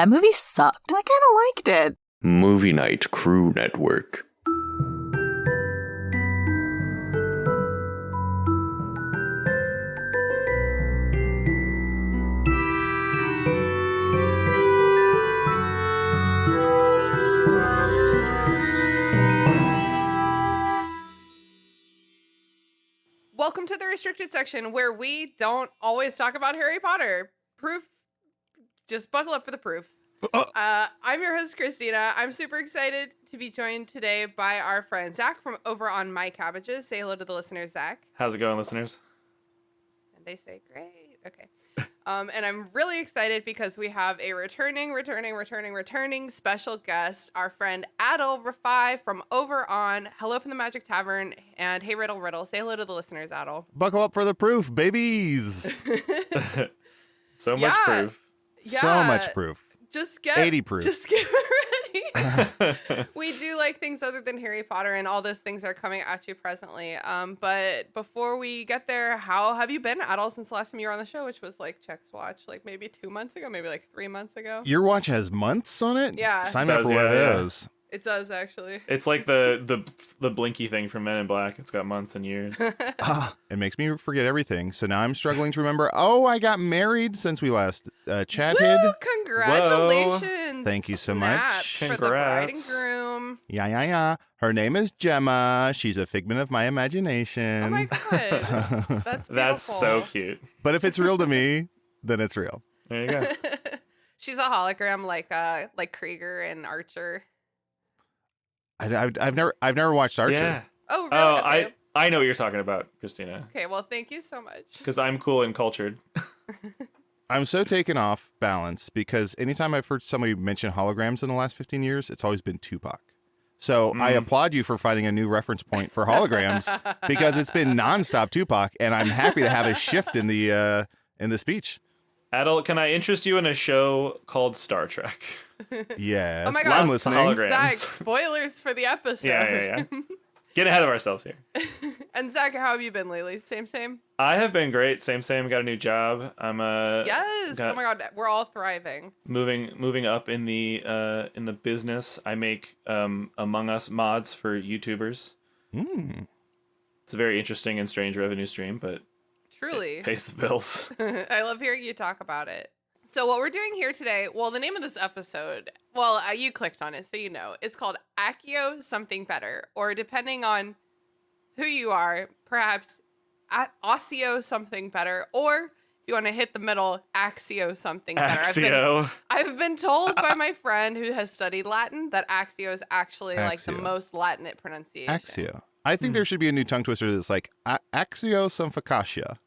That movie sucked. I kind of liked it. Movie Night Crew Network. Welcome to the restricted section where we don't always talk about Harry Potter. Proof. Just buckle up for the proof. I'm your host, Christina. I'm super excited to be joined today by our friend Zach from over on My Cabbages. Say hello to the listeners, Zach. How's it going, listeners? And they say, great. Okay. And I'm really excited because we have a returning special guest, our friend Adal Rifai from over on Hello from the Magic Tavern and Hey Riddle Riddle. Say hello to the listeners, Adal. Buckle up for the proof, babies. So much proof. Yeah. So much proof. Just get 80 proof. Just get ready. We do like things other than Harry Potter, and all those things are coming at you presently. But before we get there, how have you been, Adal, since the last time you were on the show, which was like Check's Watch, like maybe 2 months ago, maybe like 3 months ago? Your watch has months on it? Yeah. Sign me up for one of those. It does, actually. It's like the blinky thing from Men in Black. It's got months and years. It makes me forget everything. So now I'm struggling to remember, I got married since we last chatted. Woo! Congratulations. Whoa. Thank you so Snaps much. for the bride and groom. Yeah. Her name is Gemma. She's a figment of my imagination. Oh my God. That's beautiful. That's so cute. But if it's real to me, then it's real. There you go. She's a hologram like Krieger and Archer. I've never watched Archer. Yeah. Oh, really? Oh, Okay. I know what you're talking about, Christina. Okay, well, thank you so much. Because I'm cool and cultured. I'm so taken off balance because anytime I've heard somebody mention holograms in the last 15 years, it's always been Tupac. So I applaud you for finding a new reference point for holograms because it's been nonstop Tupac, and I'm happy to have a shift in the speech. Adal, can I interest you in a show called Star Trek? Yes. Oh my God. I'm listening. Holograms. Zach, spoilers for the episode. Yeah. Get ahead of ourselves here. And Zach, how have you been lately? Same? I have been great. Same. Got a new job. I'm Yes. Oh my God, we're all thriving. moving up in the business. I make Among Us mods for YouTubers. It's a very interesting and strange revenue stream, but Truly. it pays the bills. I love hearing you talk about it. So what we're doing here today, well, the name of this episode, you clicked on it, so you know. It's called Accio Something Better, or depending on who you are, perhaps Accio Something Better, or if you want to hit the middle, Accio Something Better. Accio. I've been told by my friend who has studied Latin that Accio is actually like the Accio. most Latinate pronunciation. Accio. I think there should be a new tongue twister that's like Accio some focaccia.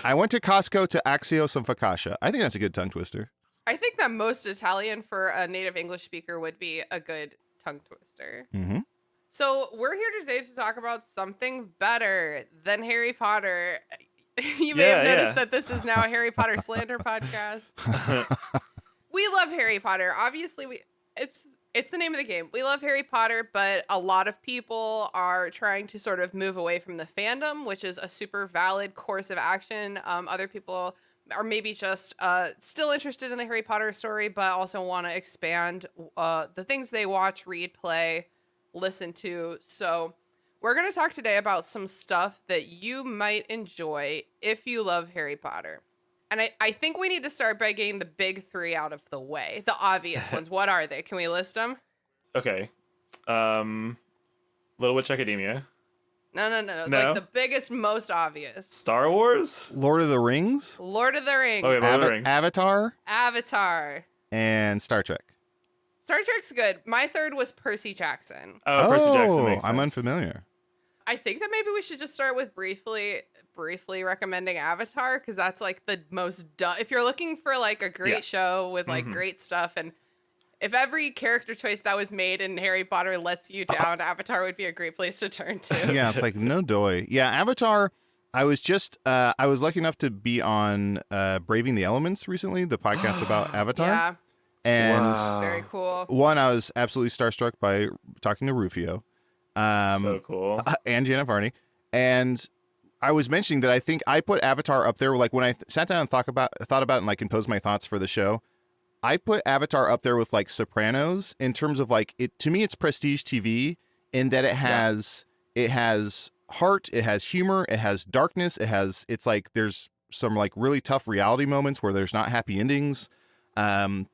I went to Costco to Accio some focaccia. I think that's a good tongue twister. I think that most Italian for a native English speaker would be a good tongue twister. Mm-hmm. So we're here today to talk about something better than Harry Potter. You may have noticed that this is now a Harry Potter slander podcast. We love Harry Potter. Obviously, it's the name of the game. We love Harry Potter, but a lot of people are trying to sort of move away from the fandom, which is a super valid course of action. Other people are maybe just still interested in the Harry Potter story, but also want to expand the things they watch, read, play, listen to. So we're going to talk today about some stuff that you might enjoy if you love Harry Potter. And I think we need to start by getting the big three out of the way. The obvious ones. What are they? Can we list them? Okay. Little Witch Academia. No. Like the biggest, most obvious. Star Wars? Lord of the Rings, Lord of the Rings. Okay, Lord of the Rings. Avatar, Avatar. and Star Trek. Star Trek's good. My third was Percy Jackson. Oh, Percy Jackson makes sense. I'm unfamiliar. I think that maybe we should just start with briefly recommending Avatar, because that's like the most if you're looking for like a great show with like great stuff, and if every character choice that was made in Harry Potter lets you down, Avatar would be a great place to turn to. Yeah, it's like no doy. Yeah, Avatar. I was lucky enough to be on Braving the Elements recently, the podcast about Avatar. Yeah. And Very cool. One, I was absolutely starstruck by talking to Rufio. So cool. And Janet Varney. And I was mentioning that I think I put Avatar up there. Like when I sat down and thought about and like composed my thoughts for the show, I put Avatar up there with like Sopranos in terms of like it. To me, it's prestige TV in that it has heart, it has humor, it has darkness, it's like there's some like really tough reality moments where there's not happy endings.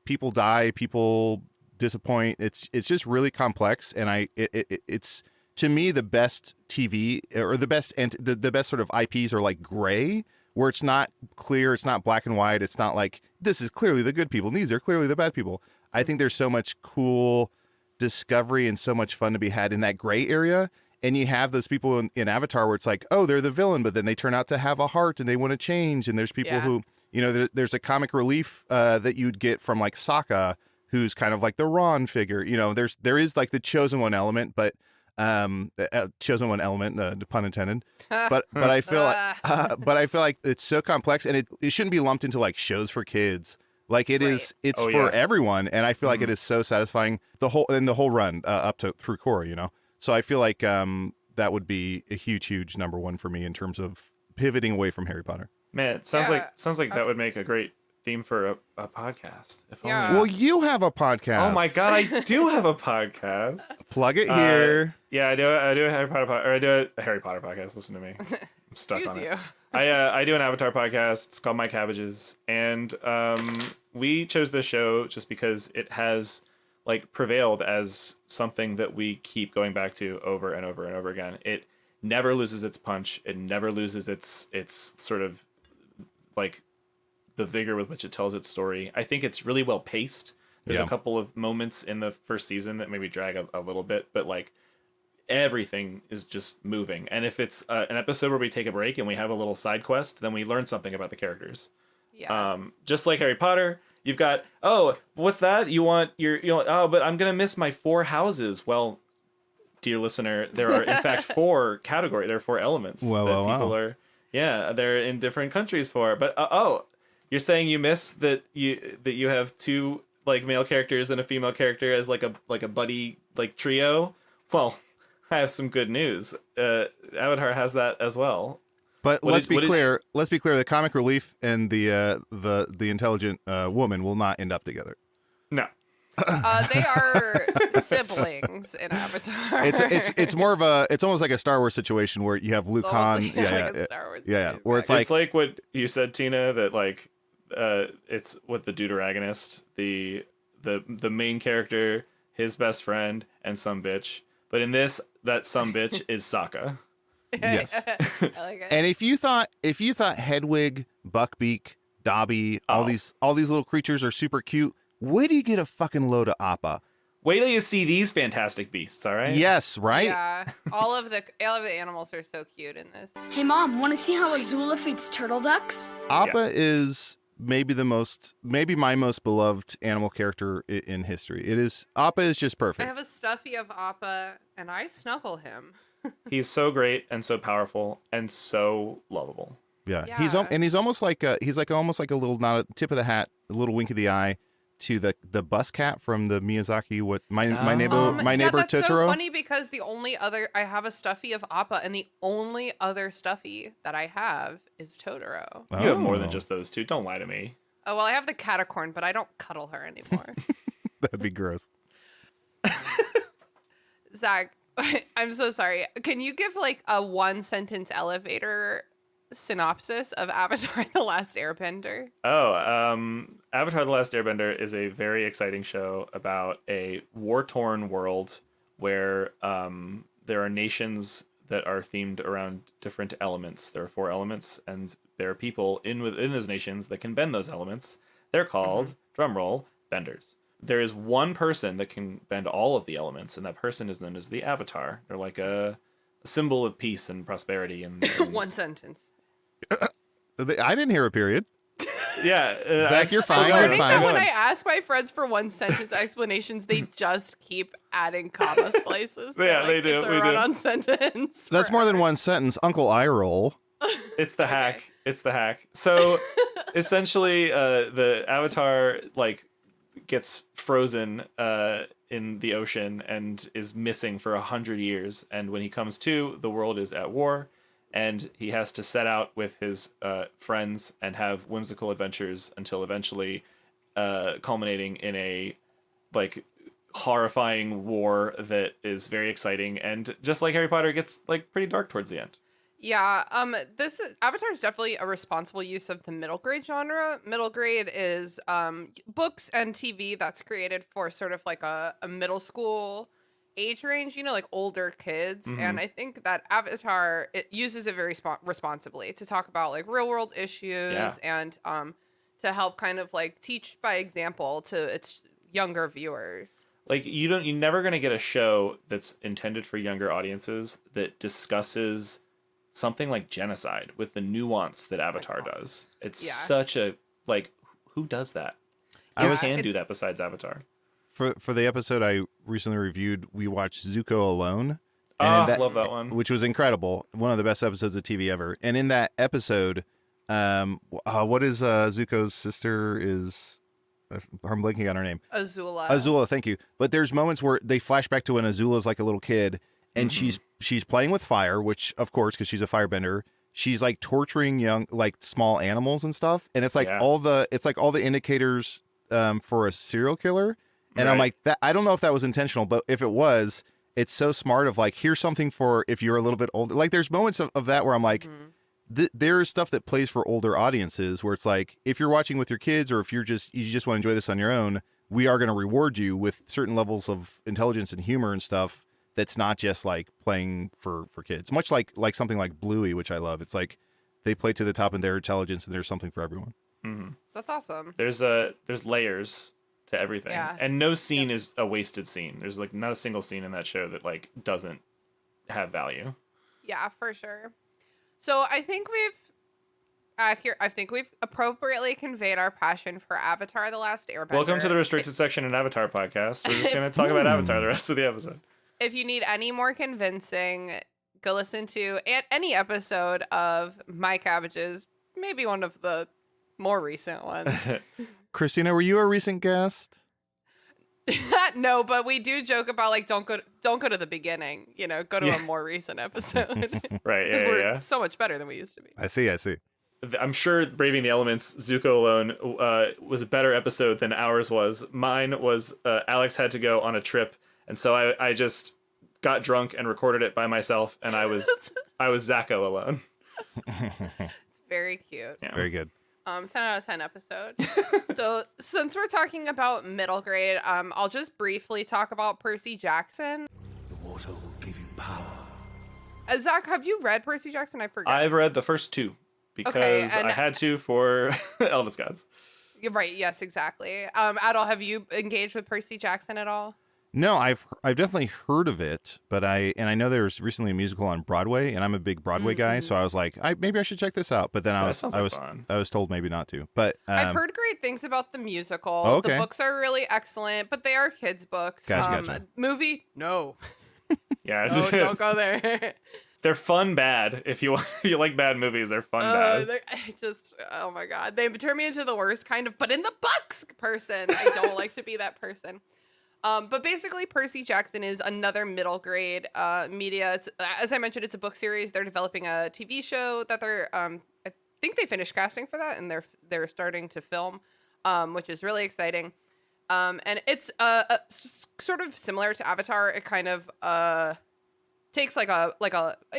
People die, people disappoint. It's just really complex, and it's to me the best TV or the best sort of IPs are like gray, where it's not clear, it's not black and white, it's not like this is clearly the good people and these are clearly the bad people. I think there's so much cool discovery and so much fun to be had in that gray area. And you have those people in Avatar where it's like, oh, they're the villain, but then they turn out to have a heart and they want to change. And there's people who, you know, there's a comic relief that you'd get from like Sokka, who's kind of like the Ron figure. You know, there is like the chosen one element, but chosen one element, pun intended. But I feel like it's so complex, and it shouldn't be lumped into like shows for kids. Like it's for everyone, and I feel like it is so satisfying the whole run up to through Korra, you know. So I feel like that would be a huge number one for me in terms of pivoting away from Harry Potter. Man, it sounds like that would make a great theme for a podcast. If only. Well, you have a podcast. Oh my god, I do have a podcast. Plug it here. Yeah, I do a Harry Potter podcast. Listen to me. I'm stuck on it. I do an Avatar podcast. It's called My Cabbages, and we chose this show just because it has like prevailed as something that we keep going back to over and over and over again. It never loses its punch. It never loses its sort of like the vigor with which it tells its story. I think it's really well paced. There's a couple of moments in the first season that maybe drag a little bit, but like everything is just moving. And if it's an episode where we take a break and we have a little side quest, then we learn something about the characters. Yeah. Just like Harry Potter, you've got, oh, what's that? But I'm going to miss my 4 houses. Well, dear listener, there are in fact 4 categories. There are 4 elements that people are, they're in different countries for. But, you're saying you miss that you have 2 like male characters and a female character as like a buddy like trio? Well, I have some good news. Avatar has that as well. But let's be clear. The comic relief and the intelligent woman will not end up together. No. They are siblings in Avatar. It's more of it's almost like a Star Wars situation where you have Luke Han. Where it's like what you said, Tina, that like it's what the Deuteragonist, the main character, his best friend, and some bitch. But in this, that some bitch is Sokka. Yes. I like it. And if you thought Hedwig, Buckbeak, Dobby, all these little creatures are super cute, wait till you get a fucking load of Appa. Wait till you see these fantastic beasts, all right? Yes, right? Yeah. All of the animals are so cute in this. Hey Mom, wanna see how Azula feeds turtle ducks? Appa is maybe my most beloved animal character in history. Appa is just perfect. I have a stuffy of Appa and I snuggle him. He's so great and so powerful and so lovable. Yeah. He's almost like a little, not a tip of the hat, a little wink of the eye to the bus cat from the Miyazaki my neighbor that's Totoro. So funny because I have a stuffy of Appa and the only other stuffy that I have is Totoro. Oh. You have more than just those 2. Don't lie to me. Oh well, I have the catacorn, but I don't cuddle her anymore. That'd be gross. Zach, I'm so sorry. Can you give like a 1-sentence elevator synopsis of Avatar: The Last Airbender? Avatar: The Last Airbender is a very exciting show about a war-torn world where there are nations that are themed around different elements. There are 4 elements, and there are people within those nations that can bend those elements. They're called, drumroll, benders. There is one person that can bend all of the elements, and that person is known as the Avatar. They're like a symbol of peace and prosperity. And 1 sentence. I didn't hear a period. Yeah. Zach, you're fine. I'm learning that when I ask my friends for 1-sentence explanations, they just keep adding comma splices. Yeah, they do. It's a run-on sentence. That's more than 1 sentence. Uncle eye roll. It's the hack. It's the hack. So essentially, the Avatar gets frozen in the ocean and is missing for 100 years. And when he comes to, the world is at war. And he has to set out with his friends and have whimsical adventures until eventually culminating in a like horrifying war that is very exciting, and just like Harry Potter, gets like pretty dark towards the end. Yeah, Avatar is definitely a responsible use of the middle grade genre. Middle grade is books and TV that's created for sort of like a middle school age range, like older kids. Mm-hmm. And I think that Avatar, it uses it very responsibly to talk about like real world issues and to help kind of like teach by example to its younger viewers. Like you're never going to get a show that's intended for younger audiences that discusses something like genocide with the nuance that Avatar does. It's such a, like, who does that? Who can do that besides Avatar? For the episode I recently reviewed, we watched Zuko Alone. Love that one. Which was incredible. One of the best episodes of TV ever. And in that episode, what is Zuko's sister is... I'm blanking on her name. Azula, thank you. But there's moments where they flash back to when Azula's like a little kid, and she's playing with fire, which of course, because she's a firebender, she's like torturing young, like small animals and stuff. And it's like all the indicators for a serial killer. And I'm like, that I don't know if that was intentional, but if it was, it's so smart of like, here's something for if you're a little bit older. Like there's moments of that where I'm like, there is stuff that plays for older audiences where it's like, if you're watching with your kids or if you just want to enjoy this on your own, we are going to reward you with certain levels of intelligence and humor and stuff. That's not just like playing for kids, much like something like Bluey, which I love. It's like they play to the top of their intelligence and there's something for everyone. Mm-hmm. That's awesome. There's layers to everything. Yeah. And no scene is a wasted scene. There's like not a single scene in that show that like doesn't have value. Yeah, for sure. So I think we've appropriately conveyed our passion for Avatar: The Last Airbender. Welcome to the restricted section in Avatar podcast. We're just going to talk about Avatar the rest of the episode. If you need any more convincing, go listen to any episode of My Cabbages, maybe one of the more recent ones. Christina, were you a recent guest? No, but we do joke about like don't go to the beginning. Go to a more recent episode. Right. Because we're so much better than we used to be. I see. I'm sure Braving the Elements, Zuko Alone, was a better episode than ours was. Mine was Alex had to go on a trip, and so I just got drunk and recorded it by myself, and I was Zacko Alone. It's very cute. Yeah. Very good. 10 out of 10 episode. So since we're talking about middle grade, I'll just briefly talk about Percy Jackson. The water will give you power. Zach, have you read Percy Jackson? I forgot. I've read the first two because I had to for Eldest Gods. You're right. Yes, exactly. Adal, have you engaged with Percy Jackson at all? No, I've definitely heard of it, but I know there was recently a musical on Broadway, and I'm a big Broadway guy, so I was like, maybe I should check this out. But then I was told maybe not to. But I've heard great things about the musical. Oh, okay. The books are really excellent, but they are kids' books. Gotcha. Movie? No. Yeah, no, don't go there. They're fun bad. If you like bad movies, they're fun bad. Oh my god, they turn me into the worst kind of, but in the books person. I don't like to be that person. But basically, Percy Jackson is another middle grade media. It's, as I mentioned, it's a book series. They're developing a TV show that they're I think they finished casting for that, and they're starting to film, which is really exciting. And it's sort of similar to Avatar. It kind of takes like a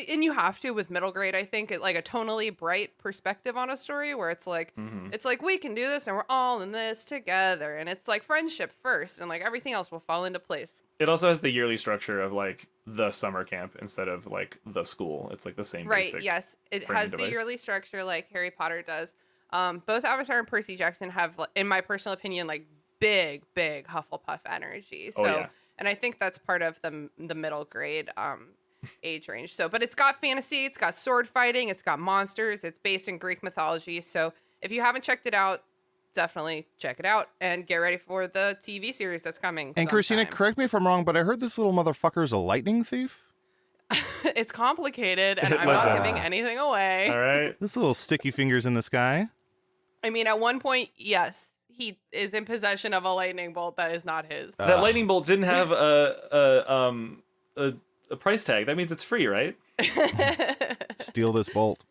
and you have to with middle grade, I think, like a tonally bright perspective on a story where it's like it's like we can do this and we're all in this together, and it's like friendship first and like everything else will fall into place. It also has the yearly structure of like the summer camp instead of like the school. It's like the same basic yes, it has the yearly structure like Harry Potter does. Both Avatar and Percy Jackson have, in my personal opinion, like big Hufflepuff energy. So and I think that's part of the middle grade age range. So, but it's got fantasy, it's got sword fighting, it's got monsters, it's based in Greek mythology. So if you haven't checked it out, definitely check it out and get ready for the TV series that's coming. And Christina, correct me if I'm wrong, but I heard this little motherfucker is a lightning thief. It's complicated, and I'm not giving anything away. All right. This little sticky fingers in the sky. I mean, at one point, yes, he is in possession of a lightning bolt that is not his. That lightning bolt didn't have a price tag. That means it's free, right? Steal this bolt.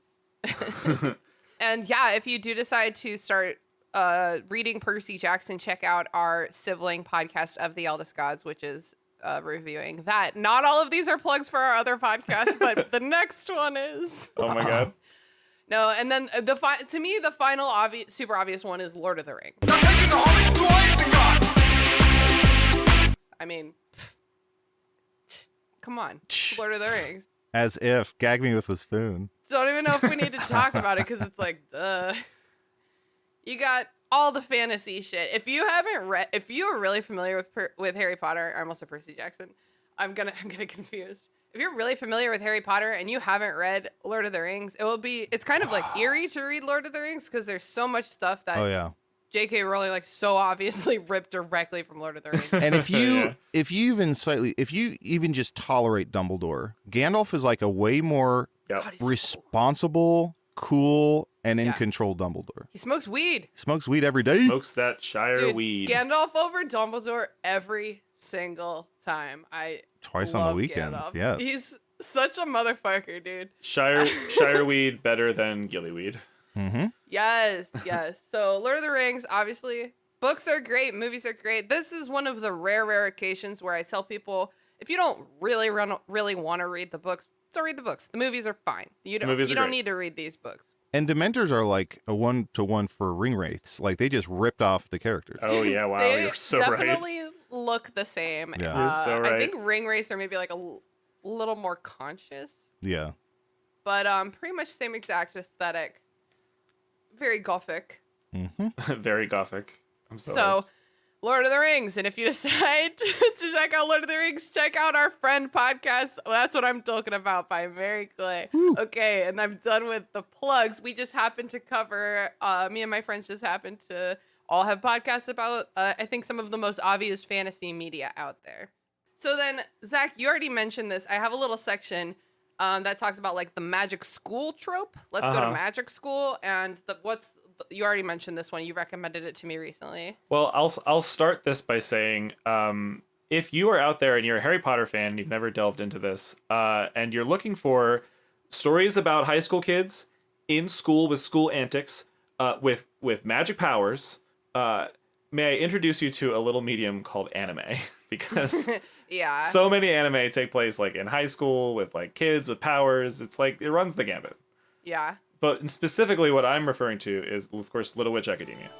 And yeah, if you do decide to start reading Percy Jackson, check out our sibling podcast of the Eldest Gods, which is reviewing that. Not all of these are plugs for our other podcasts, but the next one is. Oh my god. No, and then to me, the final super obvious one is Lord of the Rings. I mean, come on, Lord of the Rings. As if. Gag me with a spoon. Don't even know if we need to talk about it because it's like, duh. You got all the fantasy shit. If you are really familiar with Harry Potter, I almost said Percy Jackson. I'm gonna confused. If you're really familiar with Harry Potter and you haven't read Lord of the Rings, it's kind of like eerie to read Lord of the Rings because there's so much stuff that J.K. Rowling like so obviously ripped directly from Lord of the Rings. And if you even just tolerate Dumbledore, Gandalf is like a way more responsible, cool, and in control Dumbledore. He smokes weed. Smokes weed every day. Smokes that Shire weed. Gandalf over Dumbledore every single time. Twice on the weekends. Yeah. He's such a motherfucker, dude. Shire weed better than gillyweed. Mm-hmm. Yes. So Lord of the Rings, obviously, books are great, movies are great. This is one of the rare occasions where I tell people, if you don't really want to read the books, don't read the books. The movies are fine. You don't need to read these books. And Dementors are like a 1-to-1 for ring wraiths. Like they just ripped off the characters. Oh yeah, wow, you're so right. They definitely look the same. Yeah. You're so right. I think ring wraiths are maybe like a little more conscious. Yeah. But pretty much same exact aesthetic. Very gothic. Mm-hmm. Very gothic. I'm sorry. So, Lord of the Rings. And if you decide to check out Lord of the Rings, check out our friend podcast. Well, that's what I'm talking about by Mary Clay. Woo. Okay, and I'm done with the plugs. We just happened to cover, me and my friends just happened to all have podcasts about, I think, some of the most obvious fantasy media out there. So then, Zach, you already mentioned this. I have a little section that talks about like the magic school trope. Let's go to magic school. And you already mentioned this one. You recommended it to me recently. Well, I'll start this by saying, if you are out there and you're a Harry Potter fan and you've never delved into this, and you're looking for stories about high school kids in school with school antics, with magic powers, may I introduce you to a little medium called anime? Because so many anime take place like in high school with like kids with powers. It's like it runs the gambit. Yeah. But specifically what I'm referring to is, of course, Little Witch Academia.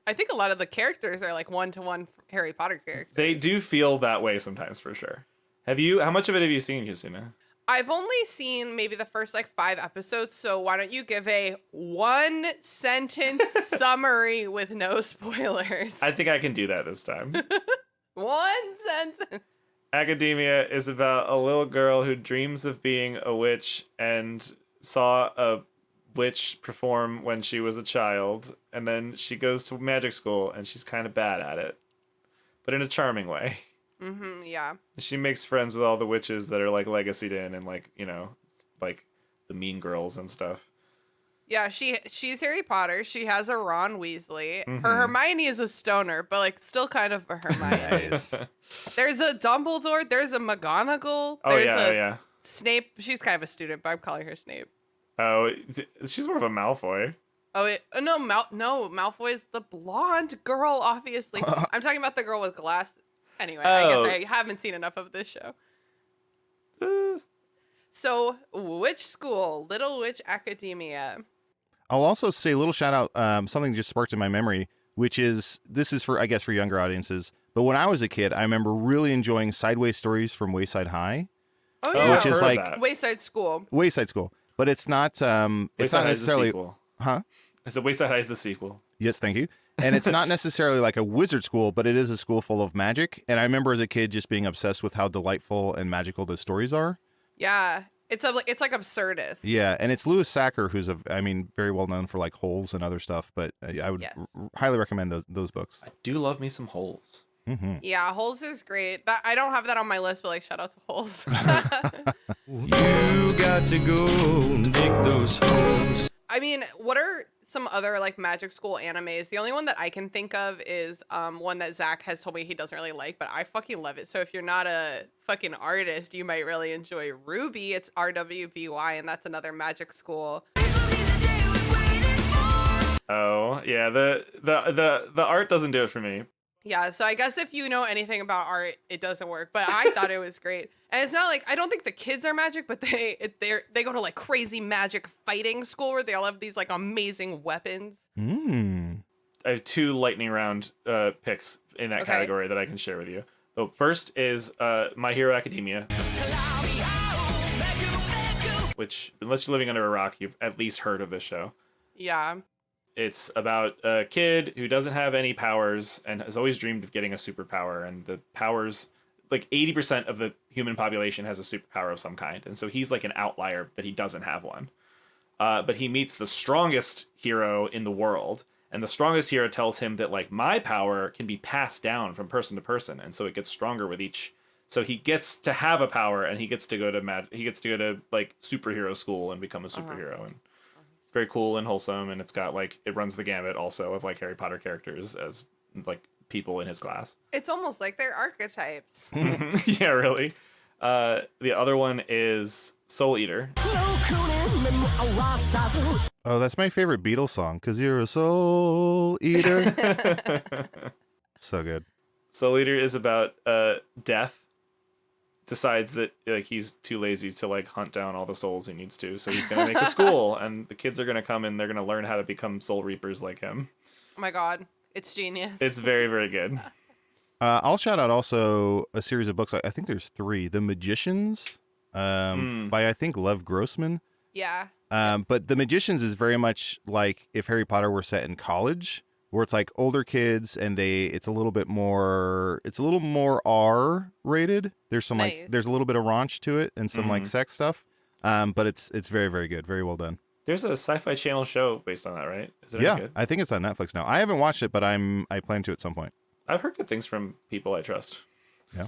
I think a lot of the characters are like 1-to-1 Harry Potter characters. They do feel that way sometimes, for sure. How much of it have you seen, Justina? I've only seen maybe the first like 5 episodes, so why don't you give a 1-sentence summary with no spoilers? I think I can do that this time. 1 sentence. Academia is about a little girl who dreams of being a witch and saw a witch perform when she was a child, and then she goes to magic school and she's kind of bad at it, but in a charming way. Mm-hmm, yeah. She makes friends with all the witches that are like legacied in and like, you know, like the mean girls and stuff. Yeah, she's Harry Potter. She has a Ron Weasley. Mm-hmm. Her Hermione is a stoner, but like still kind of a Hermione. Nice. There's a Dumbledore. There's a McGonagall. Oh, there's yeah. Snape. She's kind of a student, but I'm calling her Snape. Oh, she's more of a Malfoy. Oh, no, Malfoy's the blonde girl, obviously. I'm talking about the girl with glasses. Anyway, I guess I haven't seen enough of this show. So, which school? Little Witch Academia. I'll also say a little shout out, something just sparked in my memory, which is, this is for, I guess, for younger audiences. But when I was a kid, I remember really enjoying Sideways Stories from Wayside High. Oh, yeah. Which is like Wayside School. Wayside School. But it's not, it's not necessarily, huh? I said Wayside High is the sequel. Yes, thank you. And it's not necessarily like a wizard school, but it is a school full of magic. And I remember as a kid just being obsessed with how delightful and magical the stories are. Yeah. It's like absurdist. Yeah, and it's Louis Sacker, who's very well known for like Holes and other stuff. But I would highly recommend those books. I do love me some Holes. Mm-hmm. Yeah, Holes is great. I don't have that on my list, but like shout out to Holes. You got to go dig those holes. I mean, what are some other like magic school animes? The only one that I can think of is one that Zach has told me he doesn't really like, but I fucking love it. So if you're not a fucking artist, you might really enjoy Ruby. It's RWBY, and that's another magic school. Oh yeah, the art doesn't do it for me. Yeah, so I guess if you know anything about art, it doesn't work. But I thought it was great, and it's not like I don't think the kids are magic, but they go to like crazy magic fighting school where they all have these like amazing weapons. I have 2 lightning round picks in that category that I can share with you. So first is My Hero Academia, which unless you're living under a rock, you've at least heard of this show. Yeah. It's about a kid who doesn't have any powers and has always dreamed of getting a superpower. And the powers, like 80% of the human population has a superpower of some kind. And so he's like an outlier that he doesn't have one. But he meets the strongest hero in the world. And the strongest hero tells him that like my power can be passed down from person to person. And so it gets stronger with each. So he gets to have a power and he gets to go to like superhero school and become a superhero. And very cool and wholesome, and it's got like it runs the gamut also of like Harry Potter characters as like people in his class. It's almost like they're archetypes. Yeah, really. The other one is Soul Eater. Oh, that's my favorite Beatles song, "'Cause You're a Soul Eater." So good. Soul Eater is about Death decides that like he's too lazy to like hunt down all the souls he needs to, so he's gonna make a school, and the kids are gonna come and they're gonna learn how to become soul reapers like him. Oh my god, it's genius. It's very, very good. I'll shout out also a series of books. I think there's 3. The Magicians, by I think Lev Grossman. Yeah. But The Magicians is very much like if Harry Potter were set in college, where it's like older kids and it's a little more R rated. There's some like there's a little bit of raunch to it and some like sex stuff. But it's very, very good. Very well done. There's a Sci-Fi Channel show based on that, right? Is it Yeah, any good? I think it's on Netflix now. I haven't watched it, but I plan to at some point. I've heard good things from people I trust. Yeah.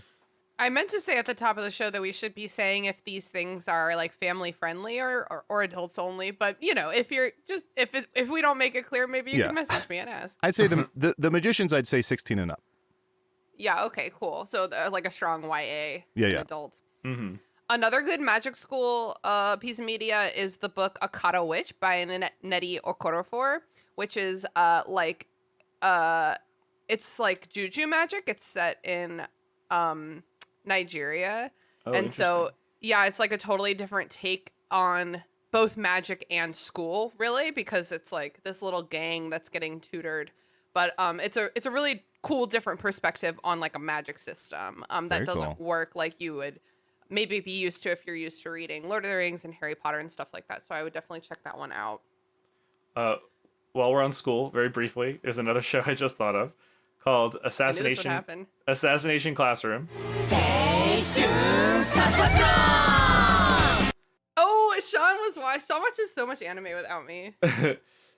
I meant to say at the top of the show that we should be saying if these things are like family friendly or adults only. But you know, if you're just if we don't make it clear, maybe you can message me and ask. I'd say the Magicians. I'd say 16 and up. Yeah. Okay. Cool. So like a strong YA adult. Mm-hmm. Another good magic school piece of media is the book Akata Witch by Nnedi Okorafor, which is it's like juju magic. It's set in Nigeria. And so, yeah, it's like a totally different take on both magic and school, really, because it's like this little gang that's getting tutored. But it's a really cool, different perspective on like a magic system that doesn't work like you would maybe be used to if you're used to reading Lord of the Rings and Harry Potter and stuff like that. So I would definitely check that one out. While we're on school, very briefly, there's another show I just thought of called Assassination Classroom. Oh, Sean watches so much anime without me.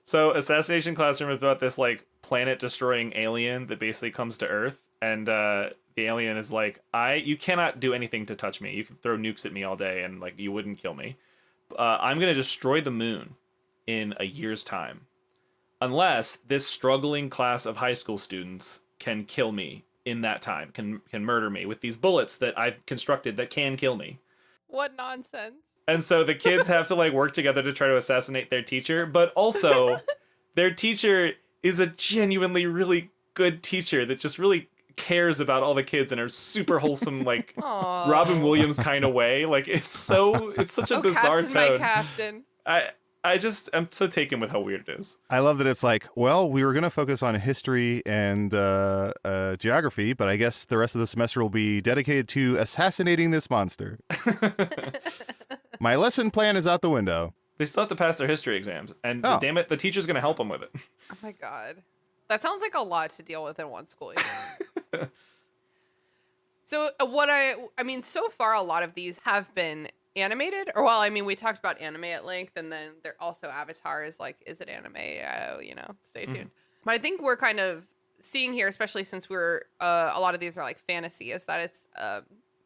So Assassination Classroom is about this like planet destroying alien that basically comes to Earth, and the alien is like, you cannot do anything to touch me. You can throw nukes at me all day and like you wouldn't kill me. I'm gonna destroy the moon in a year's time, unless this struggling class of high school students can kill me in that time, can murder me with these bullets that I've constructed that can kill me. What nonsense. And so the kids have to like work together to try to assassinate their teacher, but also their teacher is a genuinely really good teacher that just really cares about all the kids in a super wholesome, like Robin Williams kind of way. Like it's such a bizarre Captain, tone. my captain. I'm so taken with how weird it is. I love that it's like, well, we were going to focus on history and geography, but I guess the rest of the semester will be dedicated to assassinating this monster. My lesson plan is out the window. They still have to pass their history exams, and damn it, the teacher's going to help them with it. Oh my god. That sounds like a lot to deal with in one school year. So so far a lot of these have been animated, or well, I mean, we talked about anime at length, and then there also Avatar is like, is it anime? Stay tuned. But I think we're kind of seeing here, especially since we're a lot of these are like fantasy, is that it's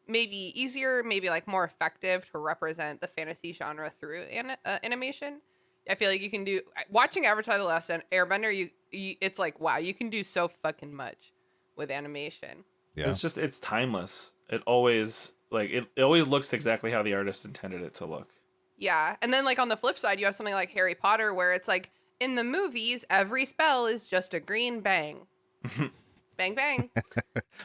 maybe easier, maybe like more effective to represent the fantasy genre through animation. I feel like you can do watching Avatar: The Last Airbender. It's like, wow, you can do so fucking much with animation. Yeah, it's timeless. It always looks exactly how the artist intended it to look. Yeah, and then like on the flip side, you have something like Harry Potter, where it's like In the movies, every spell is just a green bang. Bang, bang.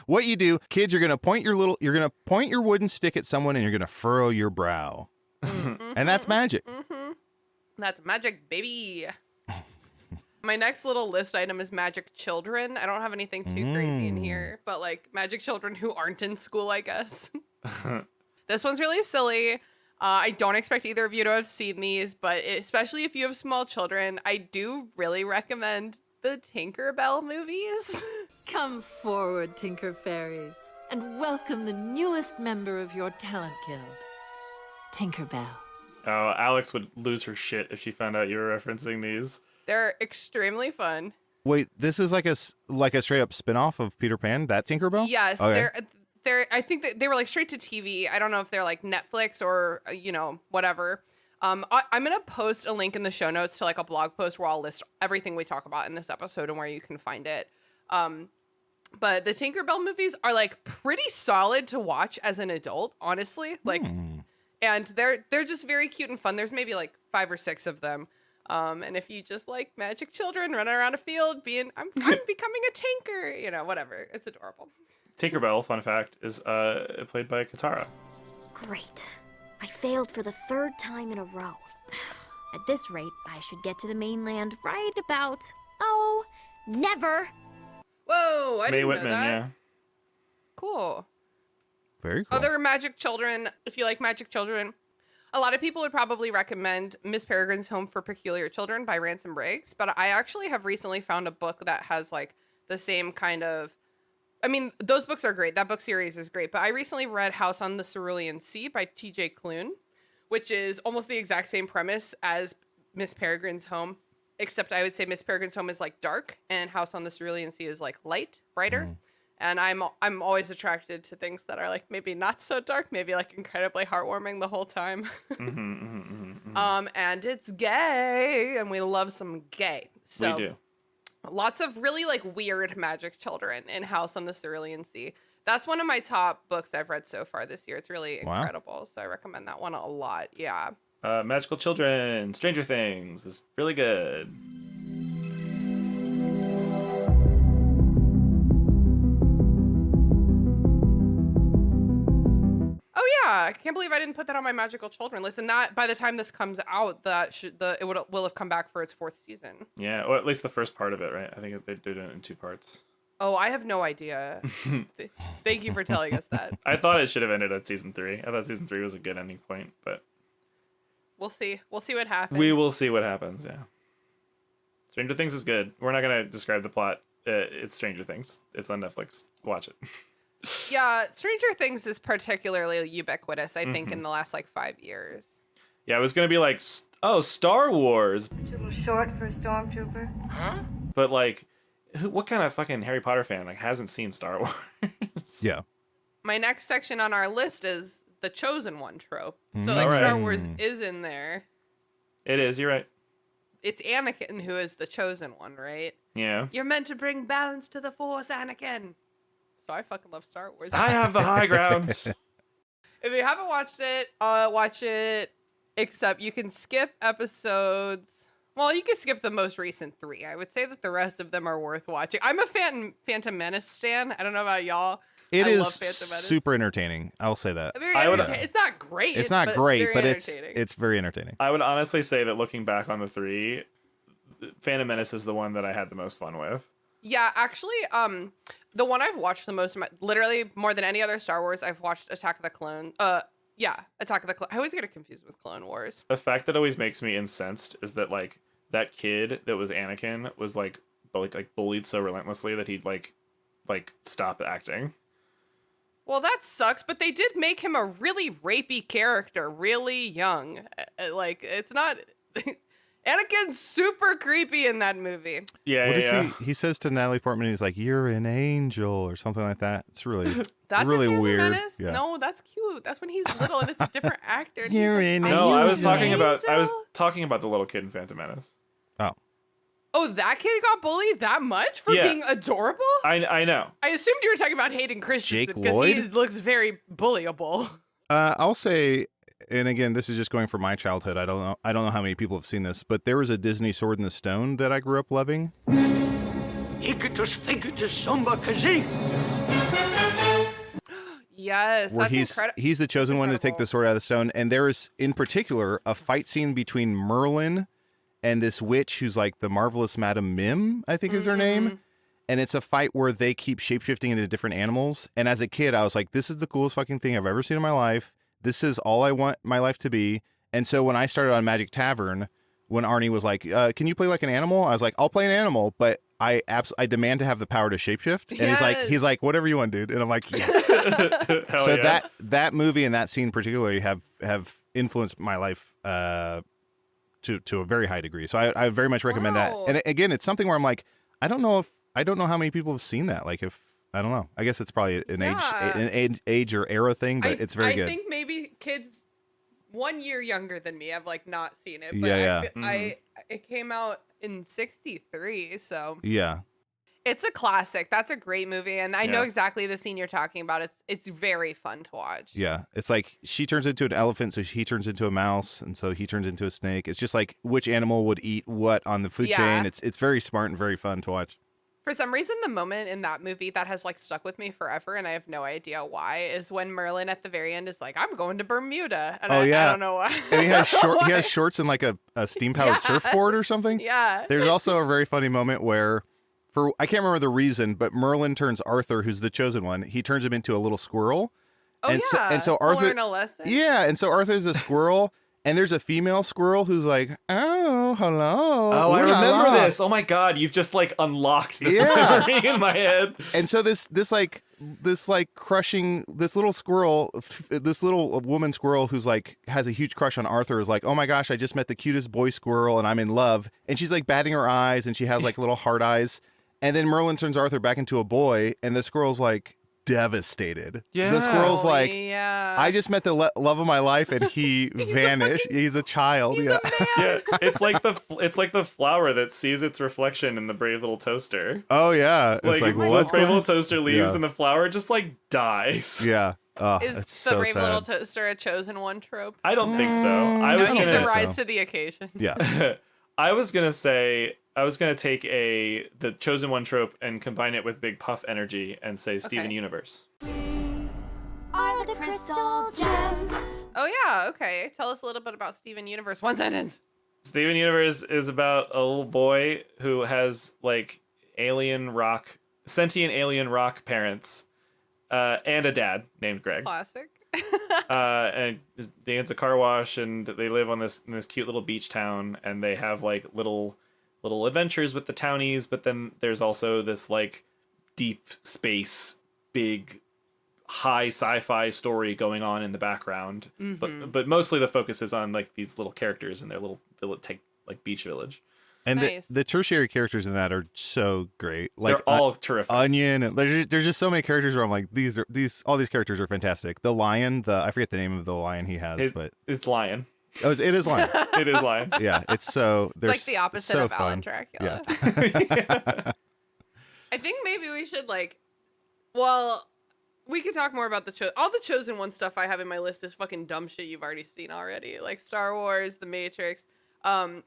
What you do, kids, you're gonna point your wooden stick at someone and you're gonna furrow your brow. And that's magic. That's magic, baby. My next little list item is magic children. I don't have anything too crazy in here, but like magic children who aren't in school, I guess. This one's really silly. I don't expect either of you to have seen these, but especially if you have small children, I do really recommend the Tinkerbell movies. Come forward, Tinker Fairies, and welcome the newest member of your talent guild, Tinkerbell. Oh, Alex would lose her shit if she found out you were referencing these. They're extremely fun. Wait, this is like a straight up spin-off of Peter Pan, that Tinkerbell? Yes, Okay. they're I think that they were like straight to TV. I don't know if they're like Netflix or whatever. I'm gonna post a link in the show notes to like a blog post where I'll list everything we talk about in this episode and where you can find it. But the Tinkerbell movies are like pretty solid to watch as an adult, honestly. Like, and they're just very cute and fun. There's maybe like 5 or 6 of them. And if you just like magic children running around a field I'm becoming a tinker, whatever. It's adorable. Tinkerbell, fun fact, is played by Katara. Great. I failed for the 3rd time in a row. At this rate, I should get to the mainland right about... Oh, never. Whoa, I Mae didn't Whitman, know that. yeah. Cool. Very cool. Other magic children, if you like magic children, a lot of people would probably recommend Miss Peregrine's Home for Peculiar Children by Ransom Briggs, but I actually have recently found a book that has like the same kind of... I mean, those books are great. That book series is great. But I recently read House on the Cerulean Sea by T.J. Klune, which is almost the exact same premise as Miss Peregrine's Home, except I would say Miss Peregrine's Home is like dark and House on the Cerulean Sea is like light, brighter. And I'm always attracted to things that are like maybe not so dark, maybe like incredibly heartwarming the whole time. And it's gay, and we love some gay. So We do. Lots of really like weird magic children in House on the Cerulean Sea. That's one of my top books I've read so far this year. It's really incredible. So I recommend that one a lot. Yeah. Magical Children, Stranger Things is really good. Oh yeah, I can't believe I didn't put that on my Magical Children list. And that by the time this comes out, it will have come back for its 4th season. Yeah, or at least the first part of it, right? I think they did it in 2 parts. Oh, I have no idea. Thank you for telling us that. I thought it should have ended at season 3. I thought season 3 was a good ending point, but We'll see. We'll see what happens. we will see what happens. Yeah, Stranger Things is good. We're not gonna describe the plot. It's Stranger Things. It's on Netflix. Watch it. Yeah, Stranger Things is particularly ubiquitous, I think, in the last like 5 years. Yeah, it was gonna be like, oh, Star Wars, A little short for a stormtrooper. but like, what kind of fucking Harry Potter fan like hasn't seen Star Wars? Yeah. My next section on our list is the chosen one trope. So like Alright. Star Wars is in there. It is. You're right. It's Anakin who is the chosen one, right? Yeah. You're meant to bring balance to the Force, Anakin. So I fucking love Star Wars. I have the high ground. If you haven't watched it, watch it. Except you can skip episodes. Well, you can skip the most recent 3. I would say that the rest of them are worth watching. I'm a Phantom Menace stan. I don't know about y'all. It I is love Phantom Menace. super entertaining. I'll say that. Very I would- entertaining. It's not great. It's not great, very but it's entertaining. very entertaining. I would honestly say that looking back on the 3, Phantom Menace is the one that I had the most fun with. Yeah, actually, the one I've watched the most, literally more than any other Star Wars, I've watched Attack of the Clone. Attack of the Clone. I always get it confused with Clone Wars. The fact that always makes me incensed is that like that kid that was Anakin was like bullied so relentlessly that he'd like stop acting. Well, that sucks, but they did make him a really rapey character, really young. Like, it's not... Anakin's super creepy in that movie. Yeah, What yeah, does he says to Natalie Portman, he's like, "You're an angel" or something like that. It's really That's really in Phantom weird. Menace? Yeah. No, that's cute. That's when he's little and it's a different actor. And You're he's an like, angel. No, "Are I you was an talking about angel?" the little kid in Phantom Menace. Oh, Oh, that kid got bullied that much for Yeah. being adorable? I know. I assumed you were talking about Hayden Christensen Jake because Lloyd? he looks very bullyable. I'll say and again, this is just going from my childhood. I don't know how many people have seen this, but there was a Disney Sword in the Stone that I grew up loving. Yes, where that's incredible. He's the chosen one to take the sword out of the stone, and there is in particular a fight scene between Merlin and this witch who's like the marvelous Madame Mim, I think is her name. And it's a fight where they keep shapeshifting into different animals. And as a kid, I was like, this is the coolest fucking thing I've ever seen in my life. This is all I want my life to be. And so when I started on Magic Tavern, when Arnie was like, can you play like an animal? I was like, I'll play an animal, but I demand to have the power to shapeshift. And he's like, whatever you want, dude. And I'm like, yes. So yeah. that movie and that scene particularly have influenced my life to a very high degree. So I very much recommend that. And again, it's something where I'm like, I don't know how many people have seen that. Like, if I don't know, I guess it's probably an age or era thing, but it's very good. I think maybe kids 1 year younger than me have like not seen it. But Yeah. It came out in '63, so Yeah. it's a classic. That's a great movie, and I know exactly the scene you're talking about. It's very fun to watch. Yeah, it's like she turns into an elephant, so he turns into a mouse, and so he turns into a snake. It's just like which animal would eat what on the food chain. It's very smart and very fun to watch. For some reason, the moment in that movie that has like stuck with me forever, and I have no idea why, is when Merlin at the very end is like, "I'm going to Bermuda," and I don't know why. And he has shorts and like a steam powered surfboard or something. Yeah. There's also a very funny moment where, I can't remember the reason, but Merlin turns Arthur, who's the chosen one, he turns him into a little squirrel. And so Arthur learn a lesson. Yeah, and so Arthur's a squirrel. And there's a female squirrel who's like, oh, hello. Oh, I Ooh la remember la. this. Oh my God, you've just like unlocked this memory in my head. And so this crushing, this little squirrel, this little woman squirrel who's like has a huge crush on Arthur is like, oh my gosh, I just met the cutest boy squirrel and I'm in love. And she's like batting her eyes and she has like little heart eyes. And then Merlin turns Arthur back into a boy and the squirrel's like devastated. Yeah. The squirrel's like, I just met the love of my life and he vanished. He's a child. He's a man. Yeah, it's like the flower that sees its reflection in the brave little toaster. Oh yeah, it's like the what's brave going little toaster leaves Yeah. and the flower just like dies. Yeah. Oh, Is it's the so brave sad. little toaster a chosen one trope? I don't think so. He's a so. rise to the occasion. Yeah. I was gonna take the chosen one trope and combine it with big puff energy and say Steven Universe. Are the crystal gems? Oh yeah, okay. Tell us a little bit about Steven Universe. One sentence. Steven Universe is about a little boy who has like sentient alien rock parents, and a dad named Greg. Classic. And he owns a car wash, and they live in this cute little beach town, and they have like little adventures with the townies. But then there's also this like deep space, big, high sci-fi story going on in the background. But mostly the focus is on like these little characters in their little beach village. And Nice. the tertiary characters in that are so great. Like They're all terrific. Onion, and there's just so many characters where I'm like, all these characters are fantastic. The lion, I forget the name of the lion he has, but it's Lion. oh, it is lion. It is Lion. Yeah, it's so. It's like the opposite so of Alan fun. Dracula. Yeah. I think maybe we should we could talk more about all the chosen one stuff I have in my list is fucking dumb shit you've already seen already, like Star Wars, The Matrix. I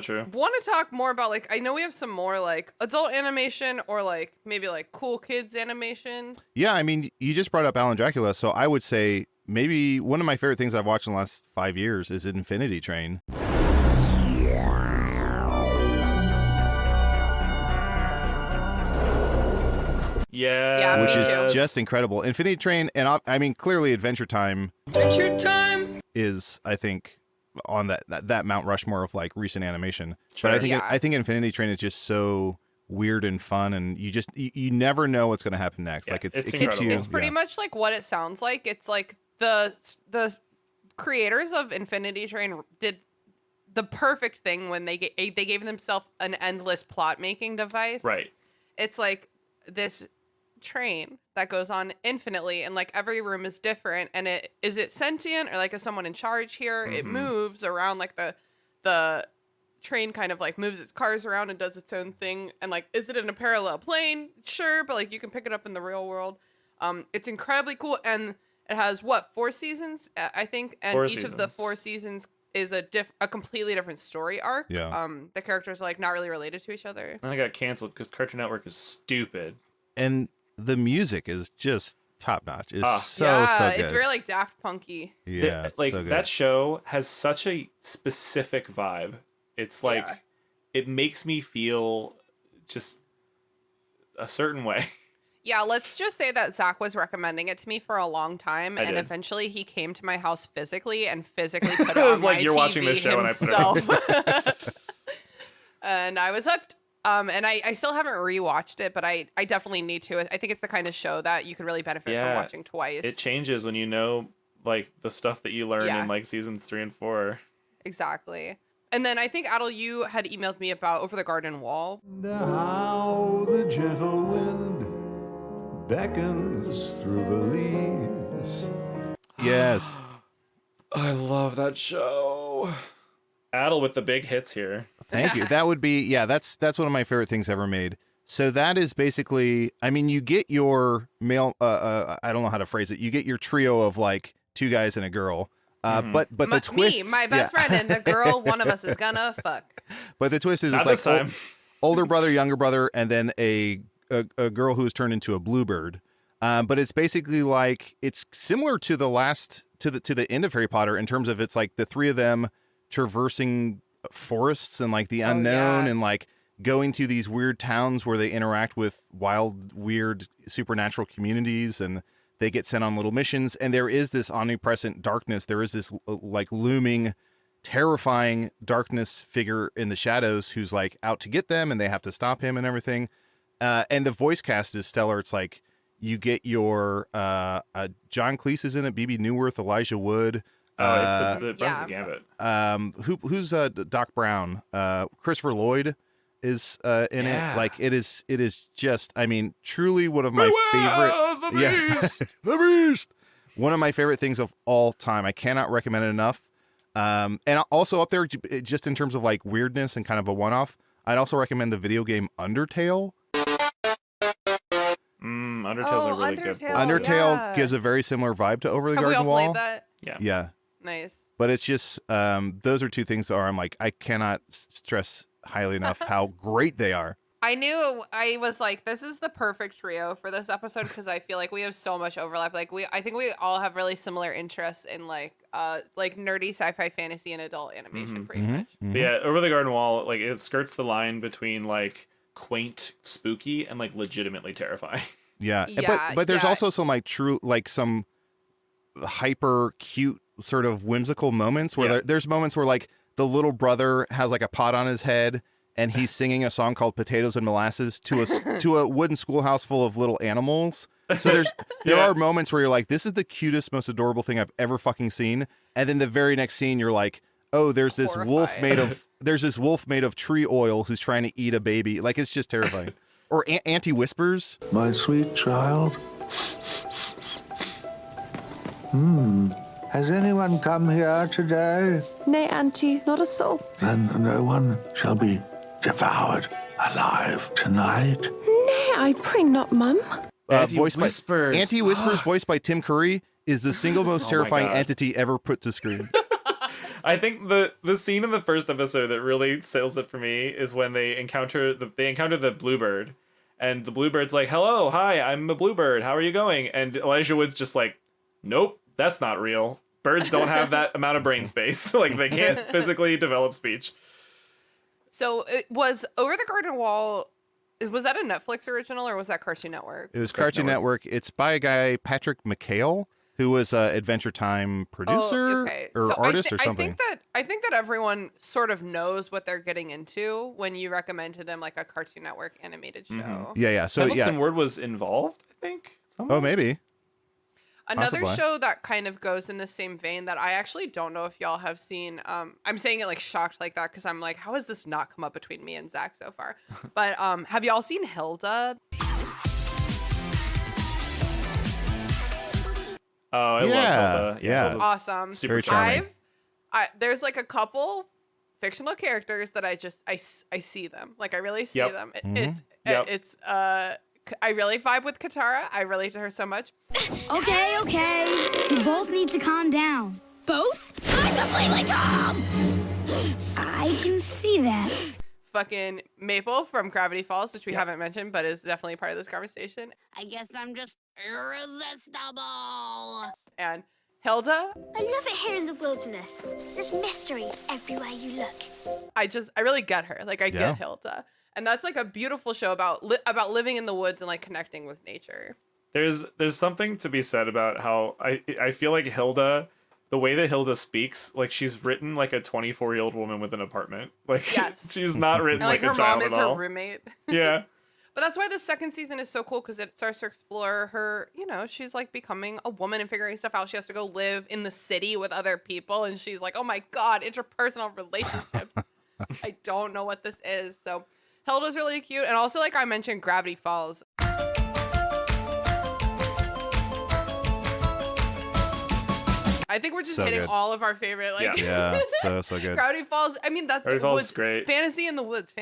True. want to talk more about I know we have some more like adult animation or like maybe like cool kids animation. Yeah, I mean, you just brought up Alan Dracula, so I would say maybe one of my favorite things I've watched in the last 5 years is Infinity Train. Yeah. Which me is too. just incredible. Infinity Train, and I mean, clearly Adventure Time is, I think, on that Mount Rushmore of like recent animation. Sure. But I think Infinity Train is just so weird and fun, and you never know what's going to happen next. Yeah, like it it's keeps incredible. you. It's pretty much like what it sounds like. It's like the creators of Infinity Train did the perfect thing when they gave themselves an endless plot making device. Right. It's like this train that goes on infinitely, and like every room is different. And is it sentient, or like is someone in charge here? It moves around, like the train kind of like moves its cars around and does its own thing. And like, is it in a parallel plane? Sure, but like you can pick it up in the real world. It's incredibly cool, and It has what, 4 seasons, I think, and 4 each of the 4 seasons is a completely different story arc. Yeah. The characters are like not really related to each other. And I got canceled because Cartoon Network is stupid. And the music is just top notch. It's so good. It's very like Daft Punky. Yeah, like so good. that show has such a specific vibe. It's like it makes me feel just a certain way. Yeah, let's just say that Zach was recommending it to me for a long time, and did. eventually he came to my house physically and physically put it It was on like, my you're TV watching this show himself. and I put it on. And I was hooked. And I still haven't rewatched it, but I definitely need to. I think it's the kind of show that you could really benefit from watching twice. It changes when you know like the stuff that you learn Yeah. in like seasons 3 and 4. Exactly. And then I think, Adal, you had emailed me about Over the Garden Wall. How the gentle wind beckons through the leaves. Yes. I love that show. Adal with the big hits here. Thank you. That would be, that's one of my favorite things ever made. So that is basically, I mean, you get your male, I don't know how to phrase it. You get your trio of like 2 guys and a girl. But the twist, me, my best friend, and the girl, one of us is gonna fuck. But the twist is Not it's like this time. older brother, younger brother, and then a girl who is turned into a bluebird. But it's basically like, it's similar to the last, to the end of Harry Potter in terms of it's like the 3 of them traversing forests and like the unknown and like going to these weird towns where they interact with wild, weird, supernatural communities, and they get sent on little missions. And there is this omnipresent darkness. There is this like looming, terrifying darkness figure in the shadows who's like out to get them, and they have to stop him and everything. And the voice cast is stellar. It's like you get your John Cleese is in it, BB Newirth, Elijah Wood. It's the runs the gambit. Who's Doc Brown? Christopher Lloyd is in it. Like it is just, I mean, truly one of my favorite. The Beast! The Beast. One of my favorite things of all time. I cannot recommend it enough. And also up there, just in terms of like weirdness and kind of a one-off, I'd also recommend the video game Undertale. Undertale's a really good one. Undertale gives a very similar vibe to Over the Have Garden we all Wall. played that? Yeah. Nice. But it's just those are 2 things that are, I'm like, I cannot stress highly enough how great they are. I knew, I was like, this is the perfect trio for this episode because I feel like we have so much overlap. Like I think we all have really similar interests in like nerdy sci-fi, fantasy, and adult animation, pretty much. But yeah, Over the Garden Wall, like it skirts the line between like quaint, spooky, and like legitimately terrifying. Yeah, Yeah, but there's yeah. also some like true, like some hyper cute sort of whimsical moments where there's moments where like the little brother has like a pot on his head and he's singing a song called Potatoes and Molasses to a wooden schoolhouse full of little animals. So there are moments where you're like, this is the cutest, most adorable thing I've ever fucking seen. And then the very next scene, you're like, oh, there's this wolf made of tree oil who's trying to eat a baby. Like, it's just terrifying. Or Auntie Whispers. My sweet child. Has anyone come here today? Nay, Auntie, not a soul. Then no one shall be devoured alive tonight. Nay, I pray not, Mum. Whispers. Auntie Whispers, voiced by Tim Curry, is the single most terrifying entity ever put to screen. I think the scene in the first episode that really sells it for me is when they encounter the bluebird, and the bluebird's like, "Hello, hi, I'm a bluebird. How are you going?" And Elijah Wood's just like, "Nope, that's not real. Birds don't have that amount of brain space. Like they can't physically develop speech." So it was Over the Garden Wall. Was that a Netflix original or was that Cartoon Network? It was Cartoon Network. It's by a guy, Patrick McHale, who was an Adventure Time producer or artist or something. I think that everyone sort of knows what they're getting into when you recommend to them like a Cartoon Network animated show. Yeah. So Pendleton Ward was involved, I think. Oh, maybe. Another Possibly. show that kind of goes in the same vein that I actually don't know if y'all have seen. I'm saying it like shocked like that because I'm like, how has this not come up between me and Zach so far? But have y'all seen Hilda? Oh, I love Hilda. Yeah. Hilda's Awesome. super Very charming. There's like a couple fictional characters that I see them. Like I really see them. It's I really vibe with Katara. I relate to her so much. Okay. You both need to calm down. Both? I'm completely calm! I can see that. Fucking Maple from Gravity Falls, which we haven't mentioned, but is definitely part of this conversation. I guess I'm just irresistible. And Hilda. I love it here in the wilderness. There's mystery everywhere you look. I really get her. Like, I get Hilda. And that's like a beautiful show about living in the woods and like connecting with nature. There's something to be said about how I feel like Hilda, the way that Hilda speaks, like she's written like a 24-year-old woman with an apartment. Like she's not written like a child at all. Her mom is her roommate. Yeah. But that's why the second season is so cool, because it starts to explore her, she's like becoming a woman and figuring stuff out. She has to go live in the city with other people. And she's like, oh my God, interpersonal relationships. I don't know what this is. So Hilda's really cute. And also, like I mentioned, Gravity Falls. I think we're just hitting all of our favorite, so good. Gravity Falls. I mean, that's Gravity Falls is great. Fantasy in the woods.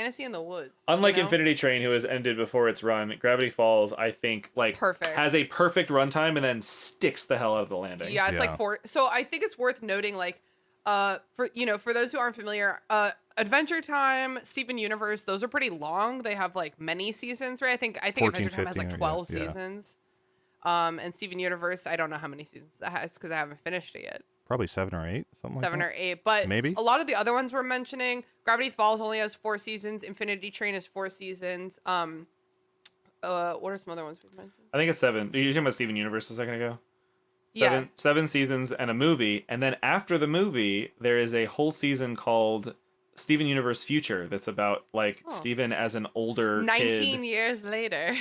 Unlike Infinity Train, who has ended before its run, Gravity Falls, I think, like has a perfect runtime and then sticks the hell out of the landing. Yeah, it's like 4. So I think it's worth noting, like, for those who aren't familiar, Adventure Time, Steven Universe, those are pretty long. They have like many seasons, right? I think 14, Adventure Time has like 12 seasons. And Steven Universe, I don't know how many seasons that has because I haven't finished it yet. Probably 7 or 8, something like that. 7 or 8, but maybe a lot of the other ones we're mentioning, Gravity Falls only has 4 seasons. Infinity Train is 4 seasons. What are some other ones we've mentioned? I think it's 7. You're talking about Steven Universe a second ago? 7 seasons and a movie, and then after the movie, there is a whole season called Steven Universe Future that's about like Steven as an older 19 kid. years later.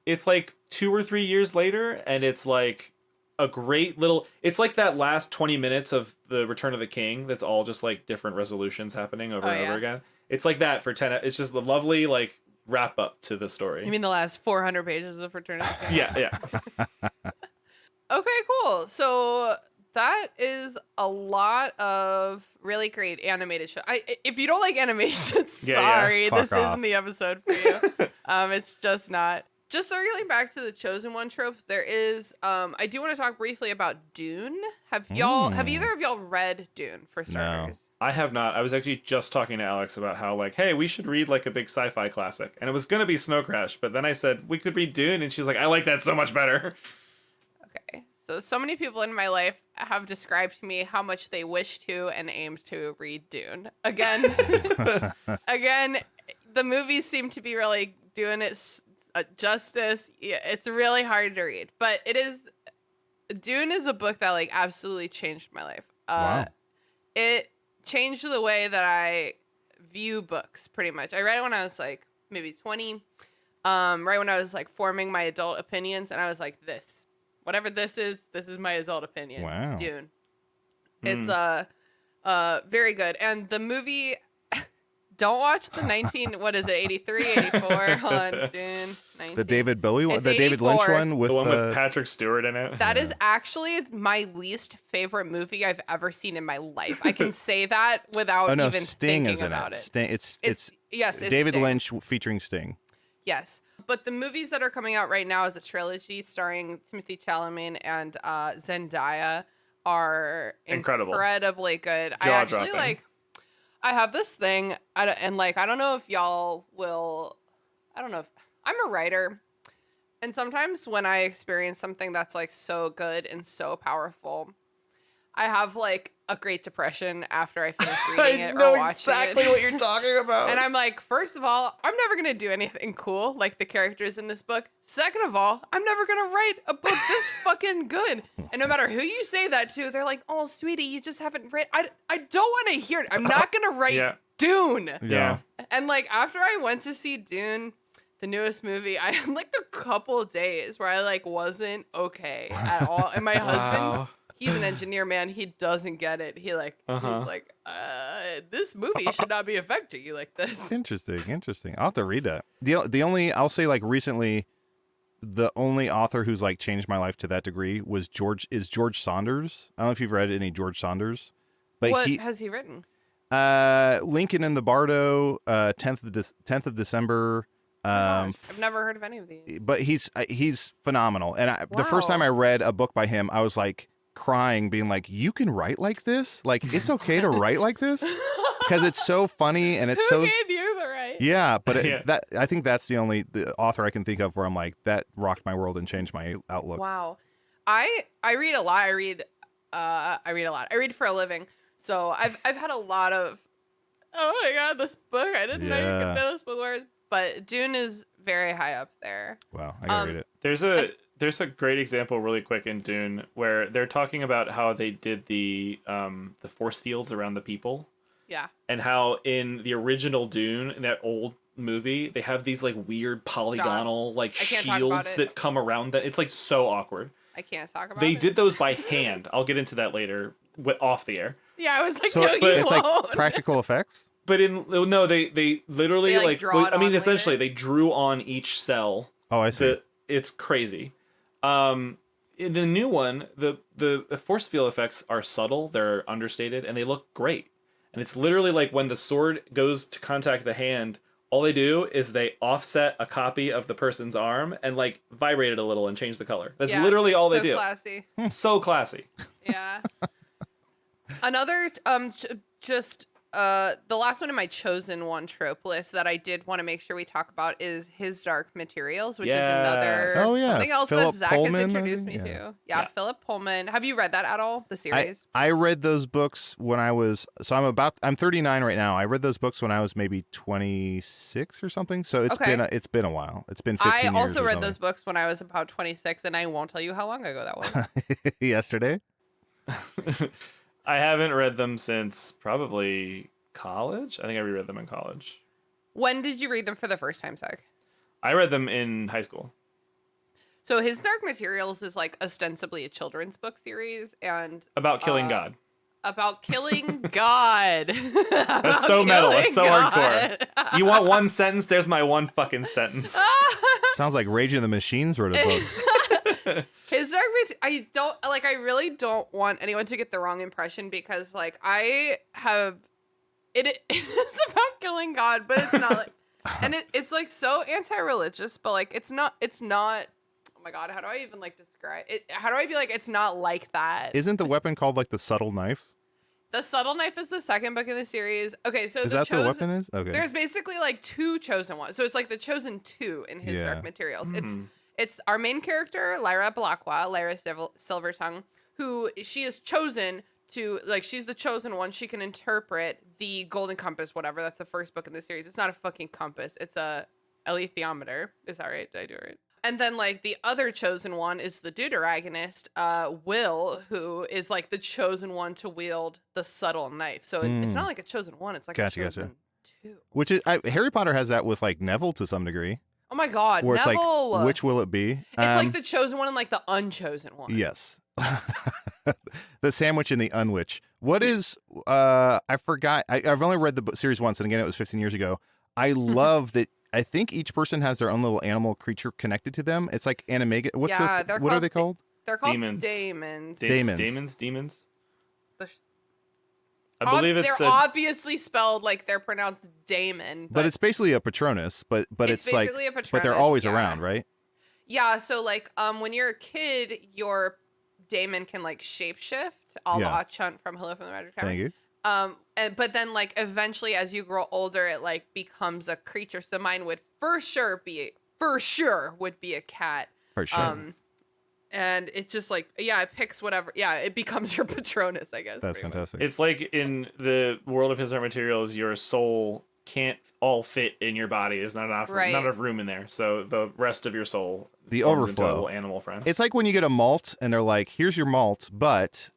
It's like 2 or 3 years later, and it's like a great little. It's like that last 20 minutes of the Return of the King. That's all just like different resolutions happening over and over again. It's like that for 10. It's just the lovely like wrap up to the story. You mean the last 400 pages of Return of the King? Yeah. Okay, cool. So that is a lot of really great animated show. If you don't like animation, sorry, this isn't the episode for you. It's just not. Just circling back to the chosen one trope, there is. I do want to talk briefly about Dune. Have either of y'all read Dune for starters? No, I have not. I was actually just talking to Alex about how like, hey, we should read like a big sci-fi classic, and it was gonna be Snow Crash, but then I said we could read Dune, and she's like, I like that so much better. Okay, so many people in my life have described to me how much they wish to and aimed to read Dune. Again, the movies seem to be really doing it justice. Yeah, it's really hard to read, but Dune is a book that like absolutely changed my life. Wow. It changed the way that I view books pretty much. I read it when I was like maybe 20, right when I was like forming my adult opinions, and I was like, whatever this is my adult opinion. Wow. Dune. It's very good. And the movie, don't watch the 83, 84 on Dune. 19. The David Bowie one, the 84. David Lynch one with the one with Patrick Stewart in it. That is actually my least favorite movie I've ever seen in my life. I can say that without even Sting thinking is in about it. Sting, it's David Sting. Lynch featuring Sting. Yes. But the movies that are coming out right now as a trilogy starring Timothée Chalamet and Zendaya are incredibly good. I actually I have this thing, and like, I don't know if y'all will, I don't know if, I'm a writer, and sometimes when I experience something that's like so good and so powerful, I have like a Great Depression after I finish reading it or watching it. I know exactly what you're talking about. And I'm like, first of all, I'm never going to do anything cool like the characters in this book. Second of all, I'm never going to write a book this fucking good. And no matter who you say that to, they're like, oh, sweetie, you just haven't read. I don't want to hear it. I'm not going to write Dune. Yeah. And like, after I went to see Dune, the newest movie, I had like a couple days where I like wasn't okay at all. And my husband, he's an engineer, man. He doesn't get it. He's like, this movie should not be affecting you like this. Interesting. I'll have to read that. The only, I'll say like recently, the only author who's like changed my life to that degree was George Saunders. I don't know if you've read any George Saunders, but what has he written? Lincoln in the Bardo, 10th of December, I've never heard of any of these. But he's phenomenal. And the first time I read a book by him, I was like crying, being like, "You can write like this? Like it's okay to write like this?" Because it's so funny and it's Who gave you the right? Yeah, but that I think that's the author I can think of where I'm like, that rocked my world and changed my outlook. Wow. I read a lot. I read a lot. I read for a living. So I've had a lot of, oh my God, this book. I didn't know you could finish with words. But Dune is very high up there. Wow, I gotta read it. There's a great example really quick in Dune where they're talking about how they did the force fields around the people. Yeah. And how in the original Dune, in that old movie, they have these like weird polygonal shields that come around that. It's like so awkward. I can't talk about it. They did those by hand. I'll get into that later off the air. Yeah, I was like, so, no, but you it's won't. like practical effects. But they literally essentially they drew on each cell. Oh, I see. It's crazy. In the new one, the force field effects are subtle, they're understated, and they look great. And it's literally like when the sword goes to contact the hand, all they do is they offset a copy of the person's arm and like vibrate it a little and change the color. That's literally all they do. So classy. So classy. Yeah. Another the last one in my chosen one trope list that I did want to make sure we talk about is His Dark Materials, which is another something else Philip that Zach Pullman, has introduced me to. Yeah, Philip Pullman. Have you read that at all? The series? I read those books when I was I'm 39 right now. I read those books when I was maybe 26 or something. So it's been a while. It's been 15 years. I also read those books when I was about 26, and I won't tell you how long ago that was. Yesterday. I haven't read them since probably college. I think I reread them in college. When did you read them for the first time, Zach? I read them in high school. So His Dark Materials is like ostensibly a children's book series and about killing God. About killing God. That's so metal. That's so hardcore. You want one sentence? There's my one fucking sentence. Sounds like Rage of the Machines wrote a book. His Dark Materials, I really don't want anyone to get the wrong impression because like I have it is about killing God, but it's not like and it's like so anti-religious, but like it's not oh my God, how do I even like describe it? How do I be like it's not like that? Isn't the weapon called like the subtle knife? The Subtle Knife is the second book in the series. Okay, so the weapon is? Okay. There's basically like two chosen ones. So it's like the chosen two in His Dark Materials. It's our main character, Lyra Balakwa, Lyra Silvertongue, who she is chosen to, like, she's the chosen one. She can interpret the Golden Compass, whatever. That's the first book in the series. It's not a fucking compass. It's a alethiometer. Is that right? Did I do it right? And then, like, the other chosen one is the deuteragonist, Will, who is, like, the chosen one to wield the subtle knife. So it's not like a chosen one. It's like a chosen two. Which is, Harry Potter has that with, like, Neville to some degree. Oh my God, where it's Neville. Like, which will it be? It's like the chosen one and like the unchosen one. Yes. The sandwich and the unwitch. What is, I forgot. I've only read the series once, and again, it was 15 years ago. I love that. I think each person has their own little animal creature connected to them. It's like animagus. What are they called? They're called demons. Demons. I believe they're obviously spelled like they're pronounced Damon. But it's basically a Patronus, but it's like, a Patronus, but they're always around, right? Yeah. So like, when you're a kid, your Damon can like shapeshift, a la Chunt from Hello from the Magic Tower. Thank you. But then like eventually, as you grow older, it like becomes a creature. So mine would for sure would be a cat. For sure. And it's just like, it picks whatever. Yeah, it becomes your Patronus, I guess. That's fantastic. It's like in the world of His Dark Materials, your soul can't all fit in your body. There's not enough room in there. So the rest of your soul, the overflow, animal friend. It's like when you get a malt and they're like, "Here's your malt, but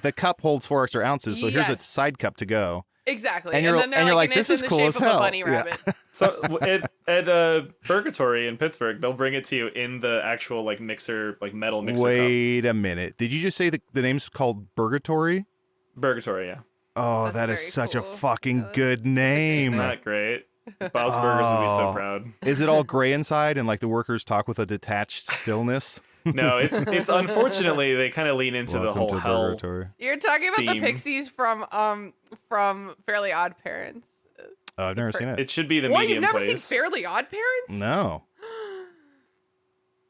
the cup holds 4 extra ounces, so here's a side cup to go." Exactly. And you're like, "This is cool as hell." Bunny rabbit. So at Purgatory in Pittsburgh, they'll bring it to you in the actual like mixer, like metal mixer. Wait a minute. Did you just say the name's called Purgatory? Purgatory, yeah. Oh, that is such a fucking good name. Isn't that great? Bob's Burgers would be so proud. Is it all gray inside and like the workers talk with a detached stillness? No, it's unfortunately they kind of lean into the whole hell. You're talking about theme. the Pixies from Fairly Odd Parents. Oh, I've never seen it. It should be the What? medium You've never place. seen Fairly Odd Parents? No.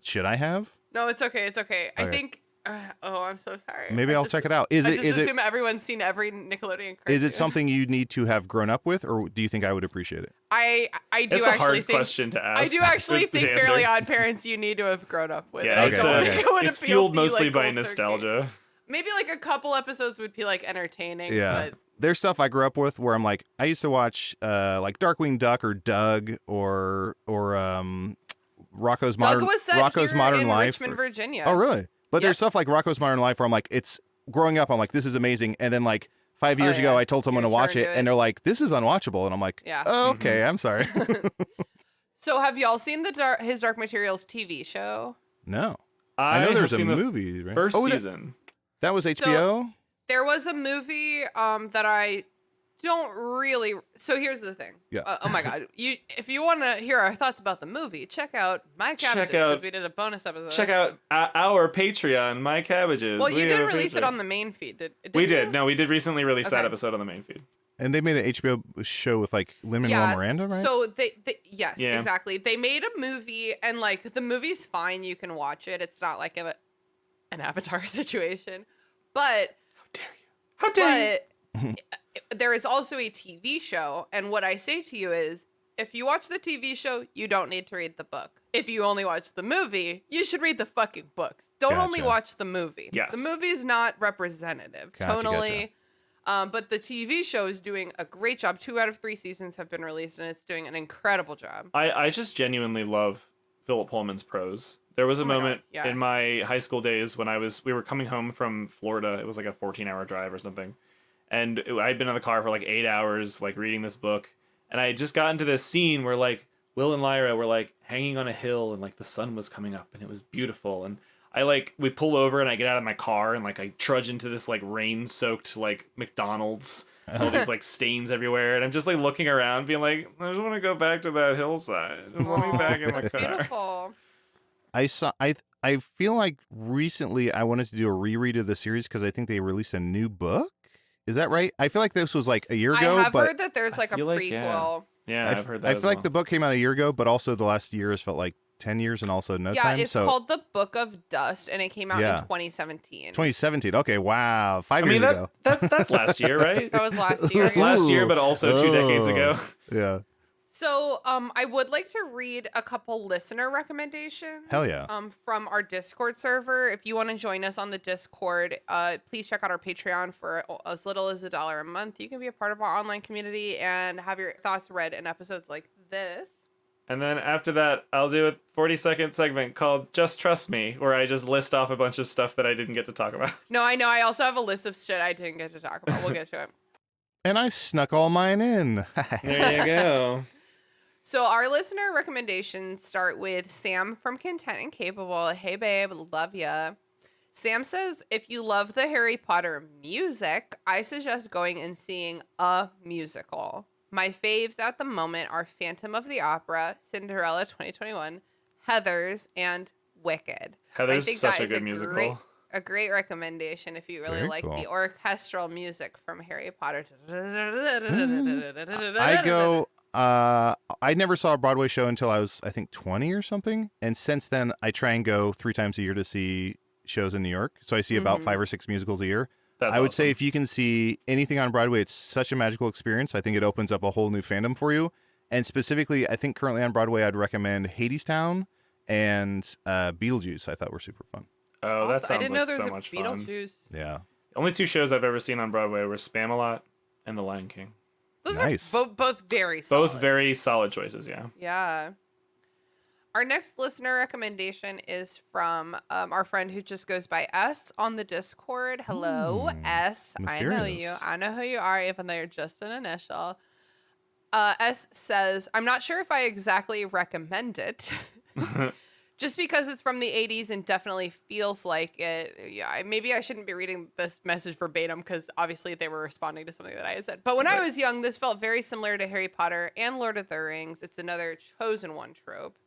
Should I have? No, it's okay. It's okay. I think. I'm so sorry. Maybe I'll check it out. Is I it? just assume everyone's seen every Nickelodeon cartoon. Is it something you need to have grown up with, or do you think I would appreciate it? I do It's actually a hard think. question to ask. I do actually think The answer. Fairly Odd Parents you need to have grown up with. Yeah, I it's, don't think it would it's appeal fueled to you mostly like by cold nostalgia. turkey. Maybe like a couple episodes would be like entertaining. Yeah. But There's stuff I grew up with where I'm like, I used to watch like Darkwing Duck or Doug or Rocco's Doug Modern was set Rocco's here Modern in Life. Richmond, Virginia. Oh, really? But Yep. there's stuff like Rocco's Modern Life where I'm like, it's growing up. I'm like, this is amazing. And then like 5 years ago, I told someone to watch it, and they're like, this is unwatchable. And I'm like, Yeah. oh, okay, I'm sorry. So have y'all seen His Dark Materials TV show? No. I know have there's a seen the movie, right? First Oh, season. That was HBO? There was a movie that I don't really. So here's the thing. Yeah. Oh my God. If you want to hear our thoughts about the movie, check out My Cabbages because we did a bonus episode. Check out our Patreon, My Cabbages. Well, you We did have a release it Patreon. on the main feed. Did We you? did. No, we did recently release that Okay. episode on the main feed. And they made an HBO show with like Lin-Manuel Miranda, right? So yes, Yeah. exactly. They made a movie, and like the movie's fine. You can watch it. It's not like an Avatar situation, but how dare you? There is also a TV show, and what I say to you is, if you watch the TV show, you don't need to read the book. If you only watch the movie, you should read the fucking books. Don't only Gotcha. watch the movie. Yes. The movie is not representative Gotcha, tonally. But the TV show is doing a great job. 2 out of 3 seasons have been released, and it's doing an incredible job. I just genuinely love Philip Pullman's prose. There was a moment in my high school days when we were coming home from Florida. It was like a 14-hour drive or something. And I'd been in the car for like 8 hours, like reading this book. And I had just got into this scene where like Will and Lyra were like hanging on a hill and like the sun was coming up and it was beautiful. And we pull over and I get out of my car and like I trudge into this like rain soaked like McDonald's, all these like stains everywhere. And I'm just like looking around being like, I just want to go back to that hillside. Just let me back in my car. Beautiful. I feel like recently I wanted to do a reread of the series because I think they released a new book. Is that right? I feel like this was like a year ago. I have but heard that there's like a prequel. Yeah, I've heard that. I feel like the book came out a year ago, but also the last year has felt like 10 years and also no time. Yeah, it's called The Book of Dust, and it came out in 2017. 2017. Okay, wow. 5 years ago. That's last year, right? That was last year. That's last year, but also 2 decades ago. Yeah. So, I would like to read a couple listener recommendations. Hell yeah. From our Discord server. If you want to join us on the Discord, please check out our Patreon for as little as $1 a month. You can be a part of our online community and have your thoughts read in episodes like this. And then after that, I'll do a 40-second segment called Just Trust Me, where I just list off a bunch of stuff that I didn't get to talk about. No, I know. I also have a list of shit I didn't get to talk about. We'll get to it. And I snuck all mine in. There you go. So our listener recommendations start with Sam from Content and Capable. Hey, babe, love ya. Sam says, if you love the Harry Potter music, I suggest going and seeing a musical. My faves at the moment are Phantom of the Opera, Cinderella 2021, Heathers, and Wicked. Heathers I think such that a is good musical. A great recommendation if you really Very like cool. the orchestral music from Harry Potter. I go. I never saw a Broadway show until I was, I think, 20 or something. And since then, I try and go 3 times a year to see shows in New York. So I see about 5 or 6 musicals a year. That's I would awesome. say if you can see anything on Broadway, it's such a magical experience. I think it opens up a whole new fandom for you. And specifically, I think currently on Broadway, I'd recommend Hadestown and Beetlejuice. I thought were super fun. Oh, that sounds I didn't know like there was so a much fun. Beetlejuice. Yeah. Only 2 shows I've ever seen on Broadway were Spam-A-Lot and The Lion King. Those Nice. are both very solid. Both very solid choices, yeah. Yeah. Our next listener recommendation is from our friend who just goes by S on the Discord. Hello, S. I know you. mysterious. I know who you are, even though you're just an initial. S says, I'm not sure if I exactly recommend it. Just because it's from the 80s and definitely feels like it. Yeah, maybe I shouldn't be reading this message verbatim because obviously they were responding to something that I had said. But when I was young, this felt very similar to Harry Potter and Lord of the Rings. It's another chosen one trope.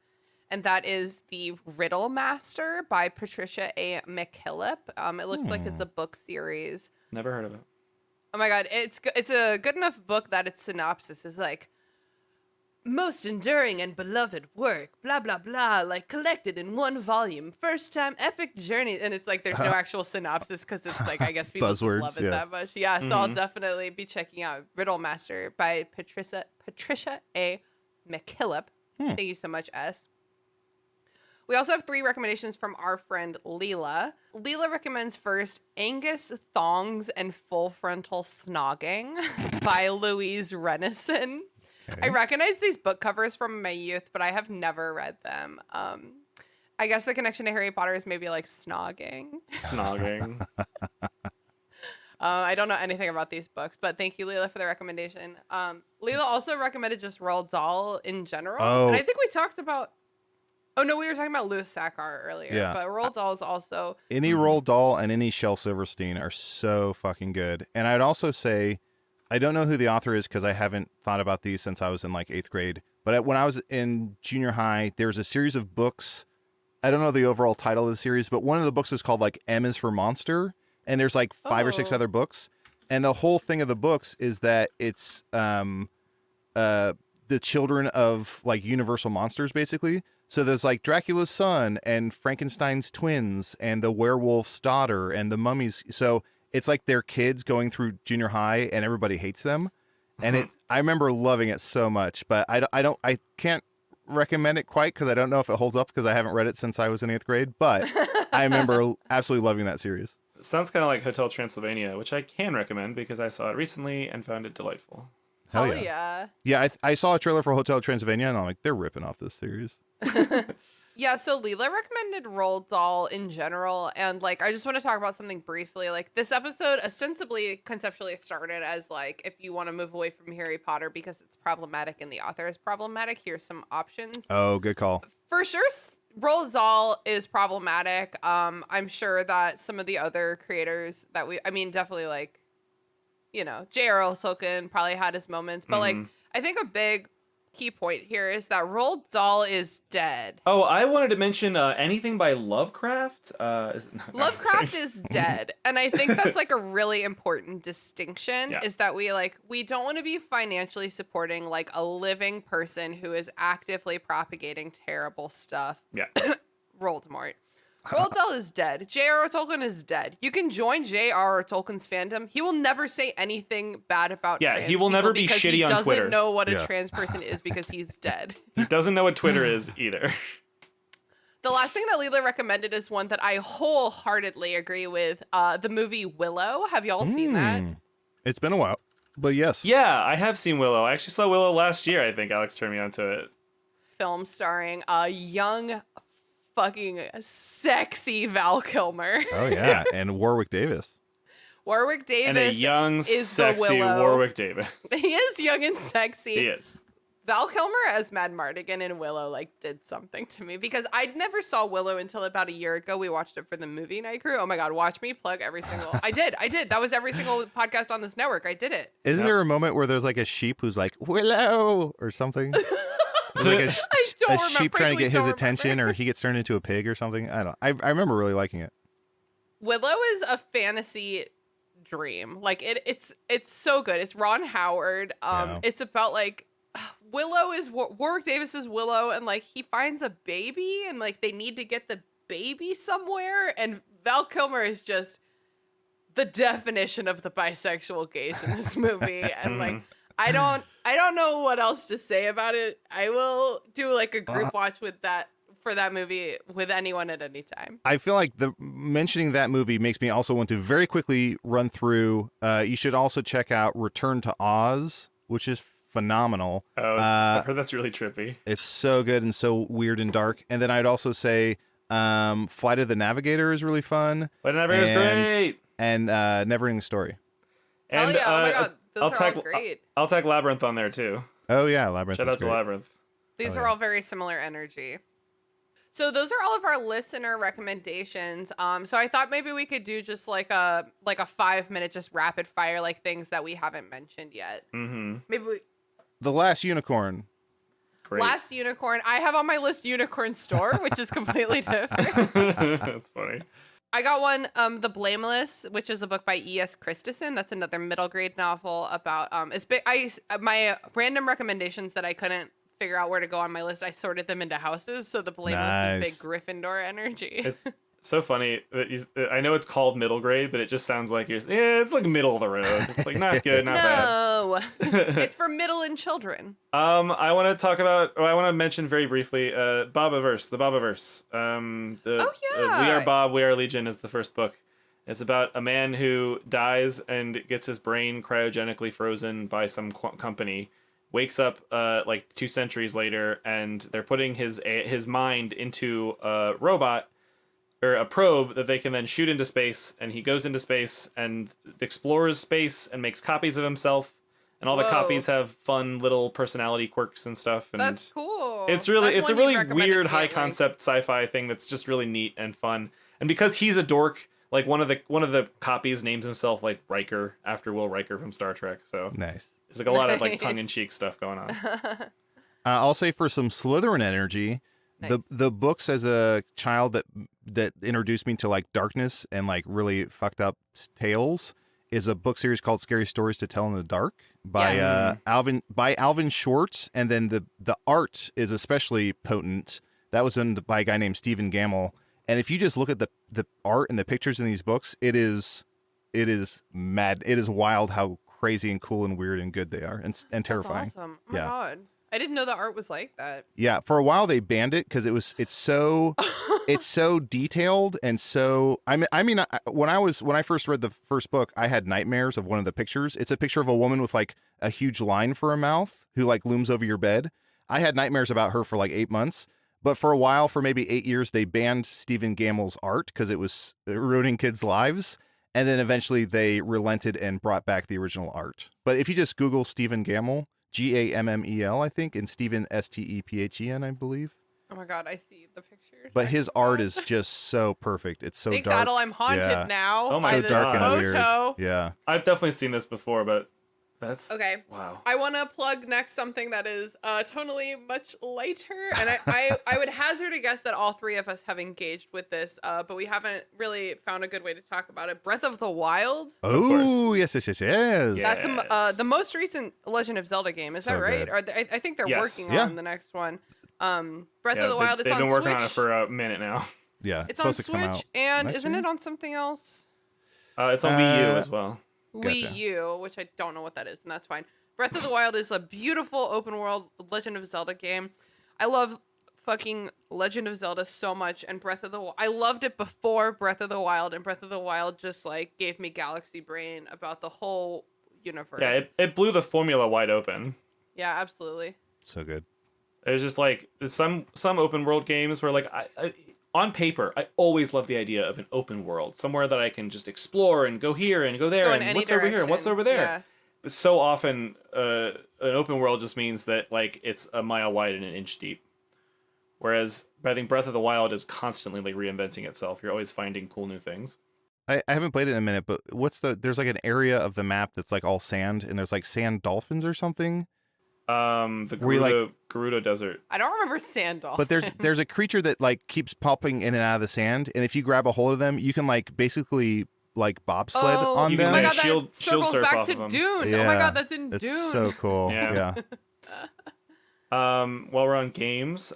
And that is the Riddle Master by Patricia A. McKillip. It looks like it's a book series. Never heard of it. Oh my God. It's a good enough book that its synopsis is like, most enduring and beloved work, blah, blah, blah, like collected in one volume, first time epic journey. And it's like there's no actual synopsis because it's like, I guess people just Buzzwords, love it that much. Yeah, so I'll definitely be checking out Riddle Master by Patricia A. McKillop. Thank you so much, S. We also have 3 recommendations from our friend Leela. Leela recommends first Angus Thongs and Full Frontal Snogging by Louise Renison. Okay. I recognize these book covers from my youth, but I have never read them. I guess the connection to Harry Potter is maybe like snogging. Snogging. I don't know anything about these books, but thank you, Leela, for the recommendation. Leela also recommended just Roald Dahl in general. Oh. And I think we talked about... Oh, no, we were talking about Louis Sachar earlier. Yeah. But Roald Dahl is also... Any Roald Dahl and any Shel Silverstein are so fucking good. And I'd also say, I don't know who the author is because I haven't thought about these since I was in like 8th grade. But when I was in junior high, there was a series of books. I don't know the overall title of the series, but one of the books was called like M is for Monster. And there's like 5 or 6 other books. And the whole thing of the books is that it's the children of like universal monsters, basically. So there's like Dracula's son and Frankenstein's twins and the werewolf's daughter and the mummies. So it's like their kids going through junior high and everybody hates them. And I remember loving it so much, but I can't recommend it quite because I don't know if it holds up because I haven't read it since I was in 8th grade, but I remember absolutely loving that series. It sounds kind of like Hotel Transylvania, which I can recommend because I saw it recently and found it delightful. Hell yeah. Yeah, I saw a trailer for Hotel Transylvania and I'm like, they're ripping off this series. Yeah, so Leela recommended Roald Dahl in general, and like I just want to talk about something briefly. Like this episode ostensibly conceptually started as like if you want to move away from Harry Potter because it's problematic and the author is problematic, here's some options. Oh, good call. For sure, Roald Dahl is problematic. I'm sure that some of the other creators that definitely like, you know, J.R.R. Tolkien probably had his moments, but like I think a big key point here is that Roald Dahl is dead. Oh, I wanted to mention anything by Lovecraft. Lovecraft is dead, and I think that's like a really important distinction. Yeah. Is that we don't want to be financially supporting like a living person who is actively propagating terrible stuff. Yeah, Voldemort. Roald Dahl is dead. J.R.R. Tolkien is dead. You can join J.R.R. Tolkien's fandom. He will never say anything bad about trans he will never be shitty on Twitter. He doesn't know what a trans person is because he's dead. He doesn't know what Twitter is either. The last thing that Leela recommended is one that I wholeheartedly agree with. The movie Willow. Have y'all seen that? It's been a while, but yes. Yeah, I have seen Willow. I actually saw Willow last year. I think Alex turned me onto it. Film starring a young, fucking sexy Val Kilmer. Oh yeah, and Warwick Davis. Warwick Davis and a young, is sexy Warwick Davis. He is young and sexy. He is. Val Kilmer as Mad Mardigan in Willow did something to me because I never saw Willow until about a year ago. We watched it for the movie night crew. Oh my god, watch me plug every single. I did. That was every single podcast on this network. I did it. Isn't there a moment where there's like a sheep who's like Willow or something? Like a sheep trying to get his attention, or he gets turned into a pig or something. I remember really liking it. Willow is a fantasy dream. Like it's so good. It's Ron Howard. It's about like Willow is Warwick Davis is Willow, and like he finds a baby, and like they need to get the baby somewhere, and Val Kilmer is just the definition of the bisexual gaze in this movie, and like. I don't know what else to say about it. I will do like a group watch for that movie with anyone at any time. I feel like mentioning that movie makes me also want to very quickly run through. You should also check out Return to Oz, which is phenomenal. Oh, I heard that's really trippy. It's so good and so weird and dark. And then I'd also say Flight of the Navigator is really fun. Flight of the Navigator is great. And Neverending Story. And, oh my god. Those are all great. I'll tag Labyrinth on there too. Oh yeah, Labyrinth. Shout out to Labyrinth. These are all very similar energy. So those are all of our listener recommendations. So I thought maybe we could do just like a 5-minute just rapid fire like things that we haven't mentioned yet. Mm-hmm. Maybe The Last Unicorn. Great. Last Unicorn. I have on my list Unicorn Store, which is completely different. That's funny. I got one, The Blameless, which is a book by E.S. Christensen. That's another middle grade novel about my random recommendations that I couldn't figure out where to go on my list, I sorted them into houses. So the Blameless is big Gryffindor energy. It's so funny that I know it's called middle grade, but it just sounds like it's like middle of the road. It's like not good, not bad. No, it's for middle and children. I want to mention very briefly, Bobaverse, the Bobaverse. We Are Bob, We Are Legion is the first book. It's about a man who dies and gets his brain cryogenically frozen by some company. Wakes up like 2 centuries later, and they're putting his mind into a robot or a probe that they can then shoot into space, and he goes into space and explores space and makes copies of himself, and all the copies have fun little personality quirks and stuff. And that's cool. It's a really weird high concept sci-fi thing that's just really neat and fun. And because he's a dork, like one of the copies names himself like Riker after Will Riker from Star Trek. So nice. There's like a lot of like tongue-in-cheek stuff going on. I'll say for some Slytherin energy, nice. the books as a child that introduced me to like darkness and like really fucked up tales is a book series called Scary Stories to Tell in the Dark by Alvin Schwartz, and then the art is especially potent. That was done by a guy named Stephen Gamble, and if you just look at the art and the pictures in these books, it is mad. It is wild how crazy and cool and weird and good they are and terrifying. That's awesome. Oh my God. I didn't know the art was like that. Yeah, for a while they banned it because it's so detailed and so. I mean, when I first read the first book, I had nightmares of one of the pictures. It's a picture of a woman with like a huge line for a mouth who like looms over your bed. I had nightmares about her for like 8 months, but for a while, for maybe 8 years, they banned Stephen Gamble's art because it was ruining kids' lives. And then eventually they relented and brought back the original art. But if you just Google Stephen Gamble, Gammel, I think, and Stephen Stephen, I believe. Oh my God, I see the picture. But his art is just so perfect. It's so Thanks, dark. Adal, I'm haunted now. Oh my so God. dark and weird. Yeah. I've definitely seen this before, but that's okay. Wow. I want to plug next something that is tonally much lighter, and I would hazard a guess that all three of us have engaged with this, but we haven't really found a good way to talk about it. Breath of the Wild. Oh yes. That's the most recent Legend of Zelda game. Is that right? Or I think they're working on the next one. Breath of the Wild. It's on Switch. They've been working on it for a minute now. Yeah, it's on Switch, and isn't it on something else? It's on Wii U as well. Wii U, which I don't know what that is, and that's fine. Breath of the Wild is a beautiful open world Legend of Zelda game. I love fucking Legend of Zelda so much, and I loved it before Breath of the Wild, and Breath of the Wild just like gave me galaxy brain about the whole universe. Yeah, it blew the formula wide open. Yeah, absolutely. So good. It was just like some open world games where like I on paper, I always love the idea of an open world, somewhere that I can just explore and go here and go there, and what's over here and what's over there. Yeah. But so often, an open world just means that like it's a mile wide and an inch deep. Whereas I think Breath of the Wild is constantly like reinventing itself. You're always finding cool new things. I haven't played it in a minute, but there's like an area of the map that's like all sand, and there's like sand dolphins or something. The Gerudo Desert. I don't remember sand dolphins. But there's a creature that like keeps popping in and out of the sand, and if you grab a hold of them, you can like basically like bobsled on them. Oh my God, that circles back to Dune. Yeah, oh my God, that's in Dune. It's so cool. Yeah. While we're on games,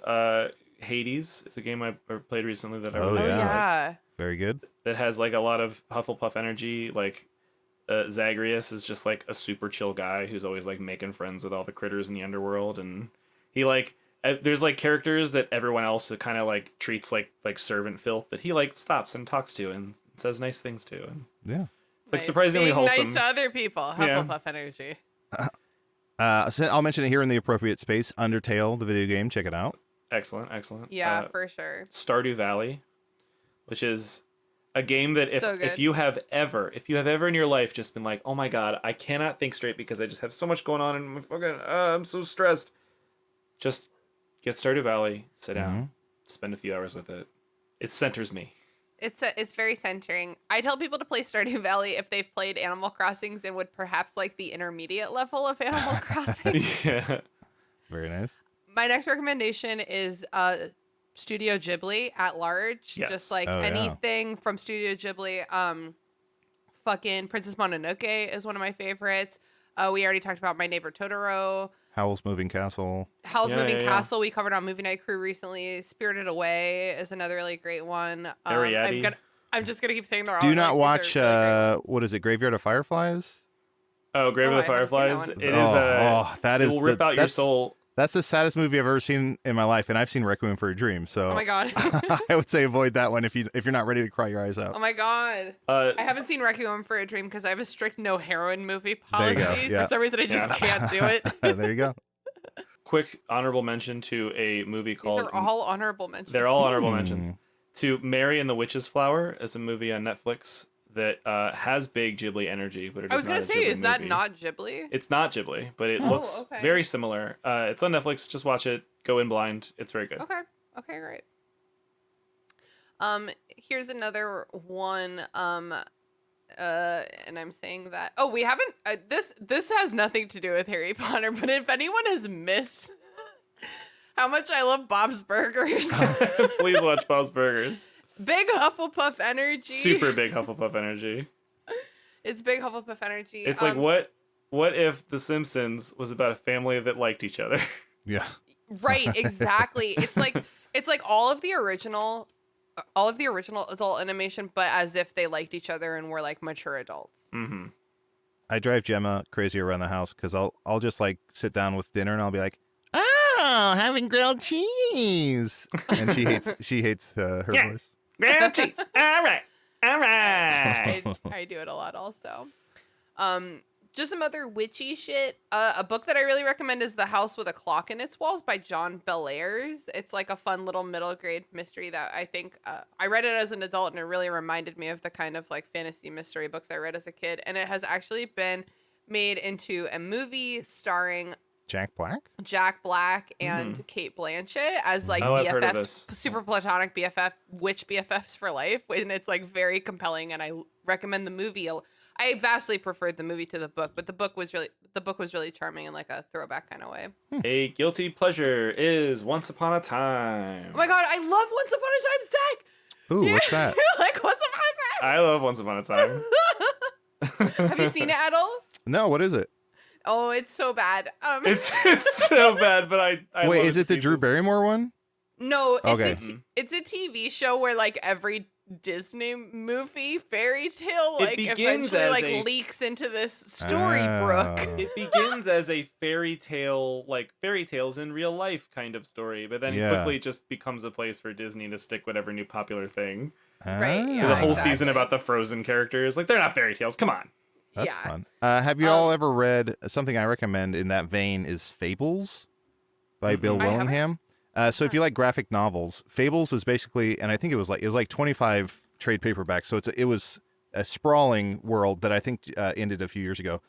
Hades is a game I played recently that I really like. Very good. That has like a lot of Hufflepuff energy. Like Zagreus is just like a super chill guy who's always like making friends with all the critters in the underworld, and he like there's like characters that everyone else kind of like treats like servant filth that he like stops and talks to and says nice things to, and it's like surprisingly being wholesome. Nice to other people. Hufflepuff energy. So I'll mention it here in the appropriate space. Undertale, the video game. Check it out. Excellent. Yeah, for sure. Stardew Valley, which is a game that if you have ever in your life just been like, oh my God, I cannot think straight because I just have so much going on and I'm fucking I'm so stressed. Just get Stardew Valley, sit down, spend a few hours with it. It centers me. It's very centering. I tell people to play Stardew Valley if they've played Animal Crossings and would perhaps like the intermediate level of Animal Crossing. Yeah. Very nice. My next recommendation is Studio Ghibli at large. Yes. Just like anything from Studio Ghibli. Fucking Princess Mononoke is one of my favorites. We already talked about My Neighbor Totoro. Howl's Moving Castle. Howl's Moving Castle we covered on Movie Night Crew recently. Spirited Away is another really great one. I'm just gonna keep saying they're all. Do not watch what is it? Graveyard of Fireflies. Oh, Grave of the Fireflies. It will rip out your soul. That's the saddest movie I've ever seen in my life, and I've seen Requiem for a Dream. So, oh my god, I would say avoid that one if you're not ready to cry your eyes out. Oh my god, I haven't seen Requiem for a Dream because I have a strict no heroin movie policy. There you go. Yeah. For some reason, I just can't do it. There you go. Quick honorable mention to a movie called. These are all honorable mentions. They're all honorable mentions. To Mary and the Witch's Flower is a movie on Netflix that has big Ghibli energy, but it is not a Ghibli movie. Is that not Ghibli? It's not Ghibli, but it looks very similar. It's on Netflix. Just watch it. Go in blind. It's very good. Okay, great. Here's another one. And I'm saying that. Oh, we haven't. This has nothing to do with Harry Potter, but if anyone has missed how much I love Bob's Burgers, please watch Bob's Burgers. Big Hufflepuff energy. Super big Hufflepuff energy. It's big Hufflepuff energy. It's like what if The Simpsons was about a family that liked each other? Yeah. Right, exactly. It's like all of the original adult animation, but as if they liked each other and were like mature adults. Mm-hmm. I drive Gemma crazy around the house because I'll just like sit down with dinner and I'll be like, oh, having grilled cheese, and she hates her voice. Grilled cheese. All right. I do it a lot also. Just some other witchy shit. A book that I really recommend is The House with a Clock in Its Walls by John Bellairs. It's like a fun little middle grade mystery that I think I read it as an adult and it really reminded me of the kind of like fantasy mystery books I read as a kid. And it has actually been made into a movie starring Jack Black and Kate Blanchett as like I've heard of this. Super platonic BFF, witch BFFs for life. And it's like very compelling. And I recommend the movie. I vastly preferred the movie to the book, but the book was really charming in like a throwback kind of way. A guilty pleasure is Once Upon a Time. Oh my god, I love Once Upon a Time, Zach. Ooh, what's that? Like Once Upon a Time. I love Once Upon a Time. Have you seen it, Adal? No, what is it? Oh, it's so bad. It's so bad, but I wait. love Is it the Drew Barrymore one? No, okay. It's a TV show where like every Disney movie fairy tale like eventually like leaks into this Storybrooke. It begins as a fairy tale, like fairy tales in real life kind of story, but then quickly just becomes a place for Disney to stick whatever new popular thing. Right. Yeah, there's a whole season about the Frozen characters. Like they're not fairy tales. Come on. That's fun. Have you all ever read something I recommend in that vein is Fables by Bill Willingham? So if you like graphic novels, Fables is basically, and I think it was like 25 trade paperbacks. So it was a sprawling world that I think ended a few years ago.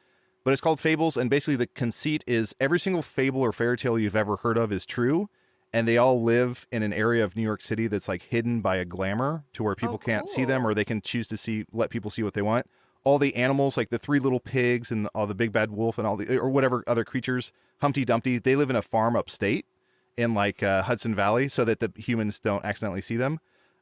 But it's called Fables, and basically the conceit is every single fable or fairy tale you've ever heard of is true, and they all live in an area of New York City that's like hidden by a glamour to where people can't see them, or they can choose to let people see what they want. All the animals, like the 3 little pigs and all the big bad wolf and or whatever other creatures, Humpty Dumpty, they live in a farm upstate in like Hudson Valley so that the humans don't accidentally see them.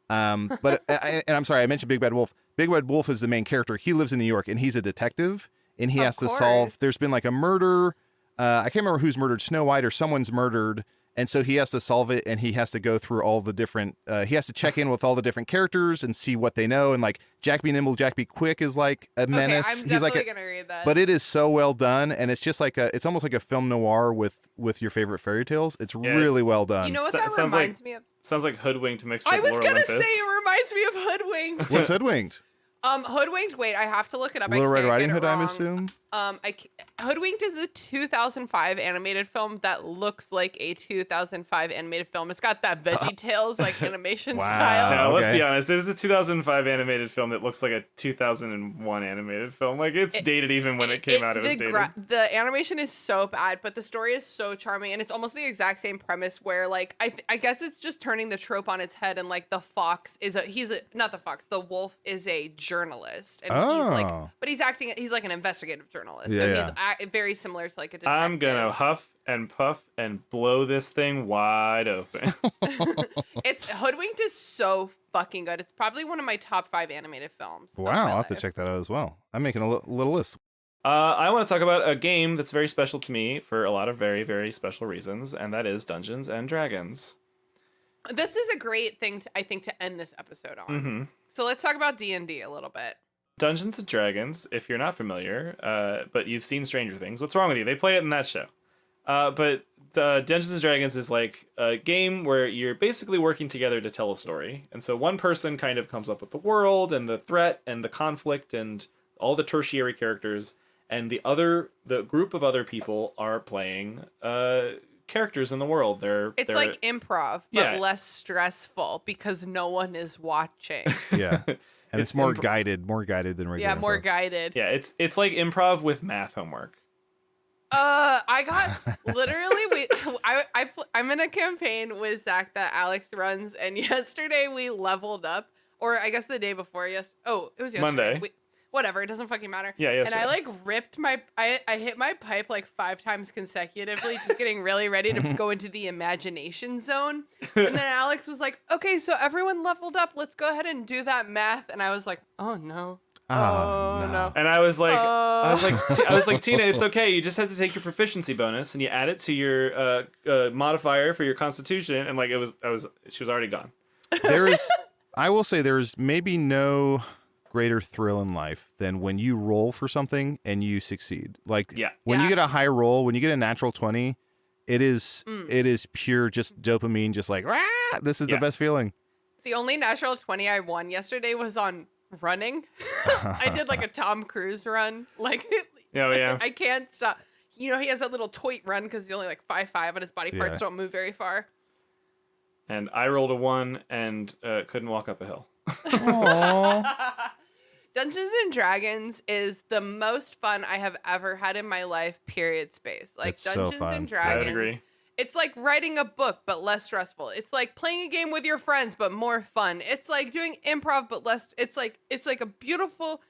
But I'm sorry, I mentioned Big Bad Wolf. Big Bad Wolf is the main character. He lives in New York and he's a detective and he has to solve, there's been like a murder. I can't remember who's murdered, Snow White or someone's murdered. And so he has to solve it, and he has to go through all the different, he has to check in with all the different characters and see what they know. And like Jack Be Nimble, Jack Be Quick is like a menace. I'm definitely going to read that. But it is so well done. And it's just like it's almost like a film noir with your favorite fairy tales. It's really well done. You know what that reminds me of? Sounds like Hoodwinked mixed with I was going to say it reminds me of Hoodwinked. What's Hoodwinked? Hoodwinked. Wait, I have to look it up. Little Red Riding Hood, I assume. Hoodwinked is a 2005 animated film that looks like a 2005 animated film. It's got that VeggieTales like animation style. Now, let's be honest. This is a 2005 animated film that looks like a 2001 animated film. Like it's dated even when it came out. It was dated. The animation is so bad, but the story is so charming, and it's almost the exact same premise. Where like I guess it's just turning the trope on its head, and like the fox is the wolf is a journalist, and he's like an investigative journalist. So he's very similar to like a detective. I'm gonna huff and puff and blow this thing wide open. Hoodwinked is so fucking good. It's probably one of my top 5 animated films. Wow, I'll have to check that out as well. I'm making a little list. I want to talk about a game that's very special to me for a lot of very, very special reasons, and that is Dungeons and Dragons. This is a great thing, I think, to end this episode on. Mm-hmm. So let's talk about D&D a little bit. Dungeons and Dragons, if you're not familiar, but you've seen Stranger Things, what's wrong with you? They play it in that show. But Dungeons and Dragons is like a game where you're basically working together to tell a story. And so one person kind of comes up with the world and the threat and the conflict and all the tertiary characters. And the group of other people are playing characters in the world. It's like improv, but less stressful because no one is watching. Yeah. And it's more guided than regular. Yeah, more improv. guided. Yeah, it's like improv with math homework. I got literally I'm in a campaign with Zach that Alex runs, and yesterday we leveled up, or I guess the day before. It was yesterday. Monday. Whatever, it doesn't fucking matter. Yeah, And I like ripped I hit my pipe like 5 times consecutively, just getting really ready to go into the imagination zone. And then Alex was like, "Okay, so everyone leveled up. Let's go ahead and do that math." And I was like, "Oh no." Oh no. And I was like, Tina, it's okay. You just have to take your proficiency bonus and you add it to your modifier for your constitution. And like she was already gone. I will say there's maybe no greater thrill in life than when you roll for something and you succeed. Like when you get a high roll, when you get a natural 20, it is pure just dopamine, just like, this is the best feeling. The only natural 20 I won yesterday was on running. I did like a Tom Cruise run. Like, I can't stop. You know, he has that little toit run because he's only like 5'5" and his body parts don't move very far. And I rolled a 1 and couldn't walk up a hill. Dungeons and Dragons is the most fun I have ever had in my life, period space. Like, it's Dungeons so fun. and Dragons. I agree. It's like writing a book, but less stressful. It's like playing a game with your friends, but more fun. It's like doing improv, but less. It's like a beautiful.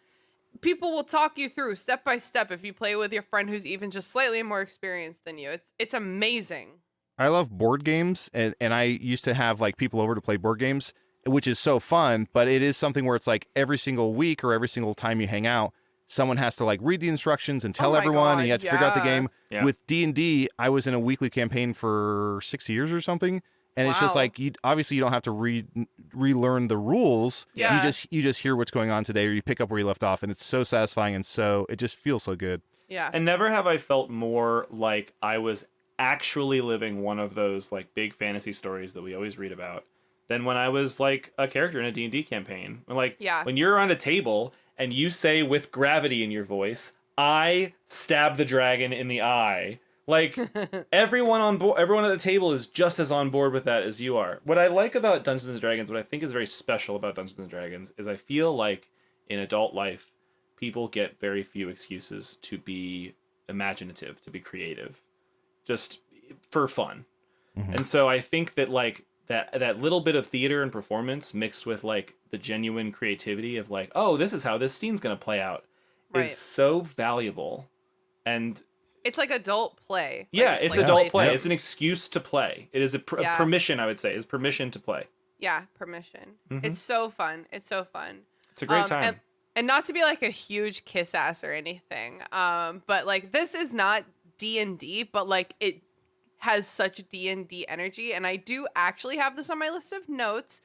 People will talk you through step by step if you play with your friend who's even just slightly more experienced than you. It's amazing. I love board games, and I used to have like people over to play board games, which is so fun. But it is something where it's like every single week or every single time you hang out, someone has to like read the instructions and tell everyone, and you have to figure out the game. Yeah. With D&D, I was in a weekly campaign for 6 years or something, and it's just like obviously you don't have to relearn the rules. Yeah. You just hear what's going on today, or you pick up where you left off, and it's so satisfying, and so it just feels so good. Yeah. And never have I felt more like I was actually living one of those like big fantasy stories that we always read about than when I was like a character in a D&D campaign. Like when you're around a table and you say with gravity in your voice, "I stab the dragon in the eye." Like everyone at the table is just as on board with that as you are. What I like about Dungeons and Dragons, what I think is very special about Dungeons and Dragons, is I feel like in adult life, people get very few excuses to be imaginative, to be creative, just for fun. Mm-hmm. And so I think that like that little bit of theater and performance mixed with like the genuine creativity of like, oh, this is how this scene's going to play out is so valuable. And it's like adult play. Yeah, like, it's like adult play. It's an excuse to play. It is a Yeah. permission, I would say, is permission to play. Yeah, permission. Mhm. It's so fun. It's so fun. It's a great time. And not to be like a huge kiss ass or anything, but like this is not D&D, but like it has such D&D energy, and I do actually have this on my list of notes.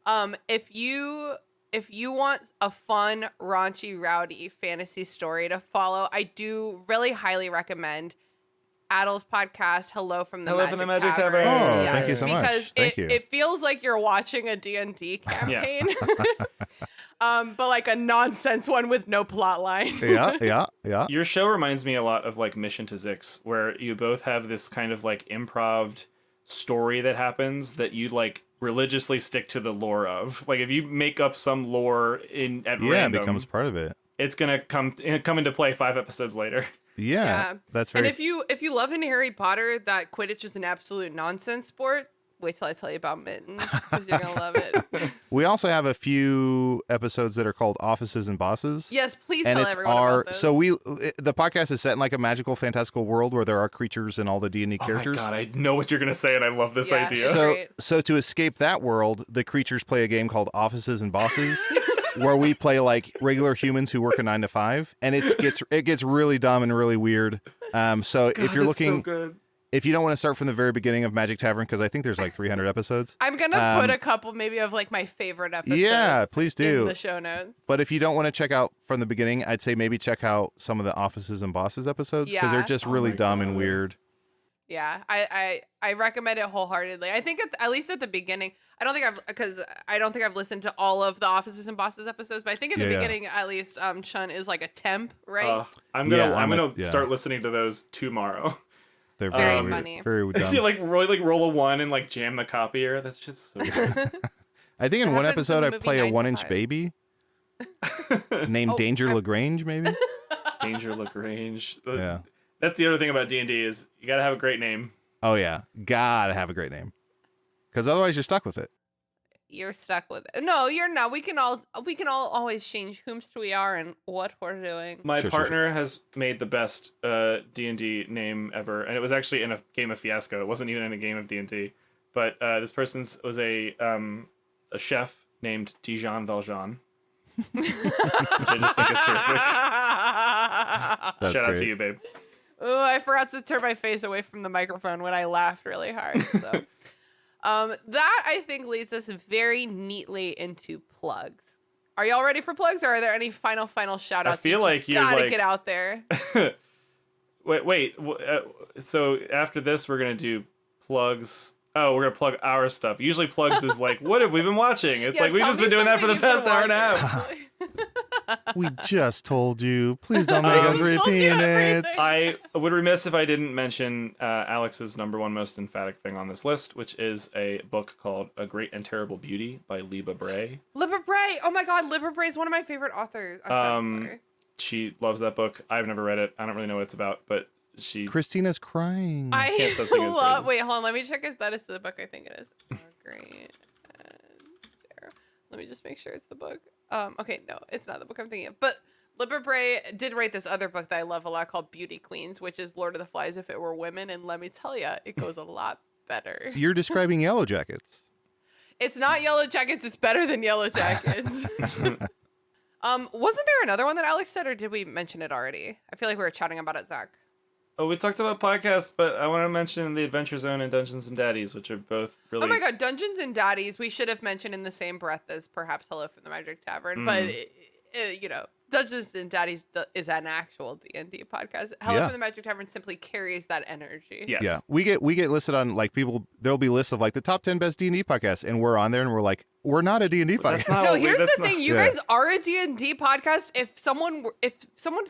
If you want a fun, raunchy, rowdy fantasy story to follow, I do really highly recommend Adal's podcast, Hello from the Magic Tavern. Oh, Yes, thank you so much. Because Thank you. it feels like you're watching a D&D campaign. But like a nonsense one with no plot line. Yeah. Your show reminds me a lot of like Mission to Zix, where you both have this kind of like improv story that happens that you like religiously stick to the lore of. Like if you make up some lore at random, it becomes part of it. It's gonna come into play 5 episodes later. Yeah, that's very. And if you love in Harry Potter that Quidditch is an absolute nonsense sport, wait till I tell you about Mittens, because you're gonna love it. We also have a few episodes that are called Offices and Bosses. Yes, please and tell everyone about those. So the podcast is set in like a magical, fantastical world where there are creatures and all the D&D characters. Oh my god, I know what you're gonna say, and I love this idea. So to escape that world, the creatures play a game called Offices and Bosses. where we play like regular humans who work a 9 to 5, and it gets really dumb and really weird. So if you're looking, if you don't want to start from the very beginning of Magic Tavern, because I think there's like 300 episodes. I'm gonna put a couple maybe of like my favorite episodes. Yeah, please do in the show notes. But if you don't want to check out from the beginning, I'd say maybe check out some of the Offices and Bosses episodes because they're just really dumb and weird. Yeah, I recommend it wholeheartedly. I think at least at the beginning, I don't think I've listened to all of the Offices and Bosses episodes, but I think at the beginning at least, Chun is like a temp, right? I'm gonna start listening to those tomorrow. They're very funny. Very dumb. You like roll a 1 and like jam the copier. That's just so good. I think in one episode I play a 1-inch baby named Danger Lagrange, maybe. Danger Lagrange. Yeah. That's the other thing about D&D is you gotta have a great name. Oh yeah, gotta have a great name, because otherwise you're stuck with it. You're stuck with it. No, you're not. We can all always change whomst we are and what we're doing. My partner has made the best D&D name ever, and it was actually in a game of Fiasco. It wasn't even in a game of D&D, but this person's was a chef named Dijon Valjean. Which I just think is terrific. Shout out to you, babe. Oh, I forgot to turn my face away from the microphone when I laughed really hard. So, that I think leads us very neatly into plugs. Are y'all ready for plugs, or are there any final shout outs? I feel like you gotta get out there. wait. So after this, we're gonna do plugs. Oh, we're gonna plug our stuff. Usually, plugs is like, what have we been watching? It's like we've just been doing that for the past hour and a half. We just told you. Please don't make us repeat it. I would be remiss if I didn't mention Alex's number one most emphatic thing on this list, which is a book called A Great and Terrible Beauty by Liba Bray. Liba Bray! Oh my god, Liba Bray is one of my favorite authors. Sorry. She loves that book. I've never read it. I don't really know what it's about, but Christina's crying. I can't stop singing his praises. Wait, hold on. Let me check if that is the book I think it is. Oh, great. Let me just make sure it's the book. Okay, no, it's not the book I'm thinking of. But Liba Bray did write this other book that I love a lot called Beauty Queens, which is Lord of the Flies if it were women. And let me tell you, it goes a lot better. You're describing Yellow Jackets. It's not Yellow Jackets. It's better than Yellow Jackets. Wasn't there another one that Alex said, or did we mention it already? I feel like we were chatting about it, Zach. Oh, we talked about podcasts, but I want to mention the Adventure Zone and Dungeons and Daddies, which are both really... Oh my god, Dungeons and Daddies, we should have mentioned in the same breath as perhaps Hello from the Magic Tavern, but, you know, Dungeons and Daddies is an actual D&D podcast. Hello from the Magic Tavern simply carries that energy. Yes. Yeah, we get listed on, like, there'll be lists of, like, the top 10 best D&D podcasts, and we're on there, and we're like, we're not a D&D podcast. No, here's the thing. You guys are a D&D podcast. If someone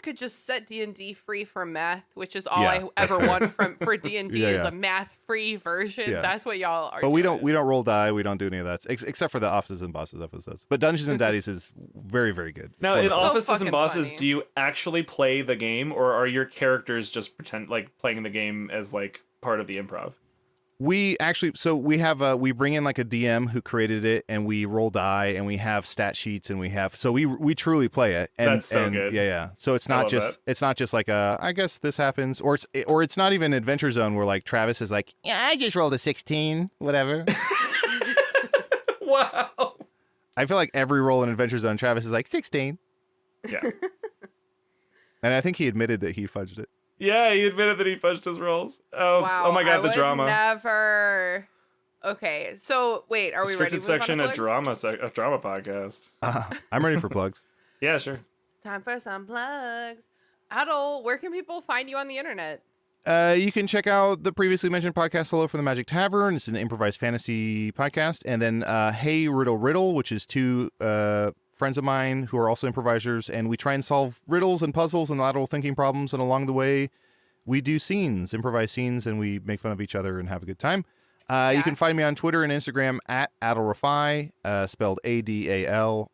could just set D&D free for math, which is all I ever want for D&D is a math-free version. Yeah. That's what y'all are But doing. we don't roll die. We don't do any of that, except for the Offices and Bosses episodes. But Dungeons and Daddies is very, very good. Now, in Offices and Bosses, funny. do you actually play the game, or are your characters just playing the game as like part of the improv? We actually, we bring in like a DM who created it, and we roll die, and we have stat sheets, and we truly play it. And, That's so good. Yeah. So it's not just like I guess this happens, or it's not even Adventure Zone where like Travis is like, yeah, I just rolled a 16, whatever. Wow. I feel like every roll in Adventure Zone, Travis is like 16. Yeah. And I think he admitted that he fudged it. Yeah, he admitted that he fudged his rolls. Oh my god, the drama. Never. Okay, so wait, are we ready? Restricted section, a drama podcast. I'm ready for plugs. Yeah, sure. Time for some plugs. Adal, where can people find you on the internet? You can check out the previously mentioned podcast, Hello from the Magic Tavern. It's an improvised fantasy podcast. And then Hey Riddle Riddle, which is two friends of mine who are also improvisers. And we try and solve riddles and puzzles and lateral thinking problems. And along the way, we do improvised scenes, and we make fun of each other and have a good time. You can find me on Twitter and Instagram at Adal Rifai, spelled ADALRIFAI.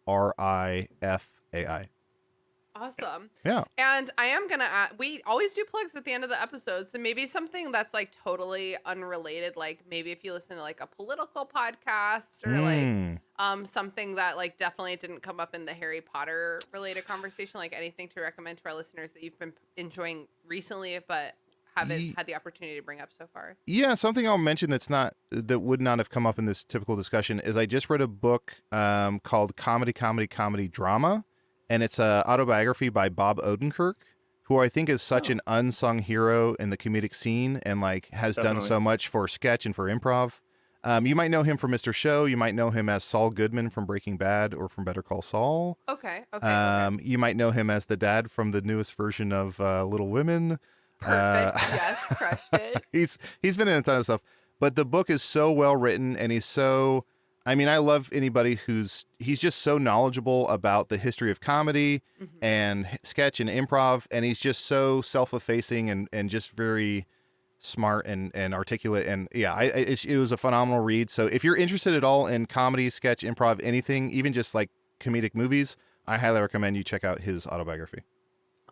Awesome. Yeah. And I am going to add, we always do plugs at the end of the episode. So maybe something that's like totally unrelated. Like maybe if you listen to like a political podcast or like something that like definitely didn't come up in the Harry Potter related conversation, like anything to recommend to our listeners that you've been enjoying recently, but haven't had the opportunity to bring up so far? Yeah, something I'll mention that would not have come up in this typical discussion is I just read a book called Comedy, Drama, and it's a autobiography by Bob Odenkirk, who I think is such an unsung hero in the comedic scene and like has done so much for sketch and for improv. You might know him from Mr. Show. You might know him as Saul Goodman from Breaking Bad or from Better Call Saul. Okay. You might know him as the dad from the newest version of Little Women. Perfect. Yes, crushed it. He's been in a ton of stuff, but the book is so well written, and I love anybody he's just so knowledgeable about the history of comedy and sketch and improv, and he's just so self-effacing and just very smart and articulate, and it was a phenomenal read. So if you're interested at all in comedy, sketch, improv, anything, even just like comedic movies, I highly recommend you check out his autobiography.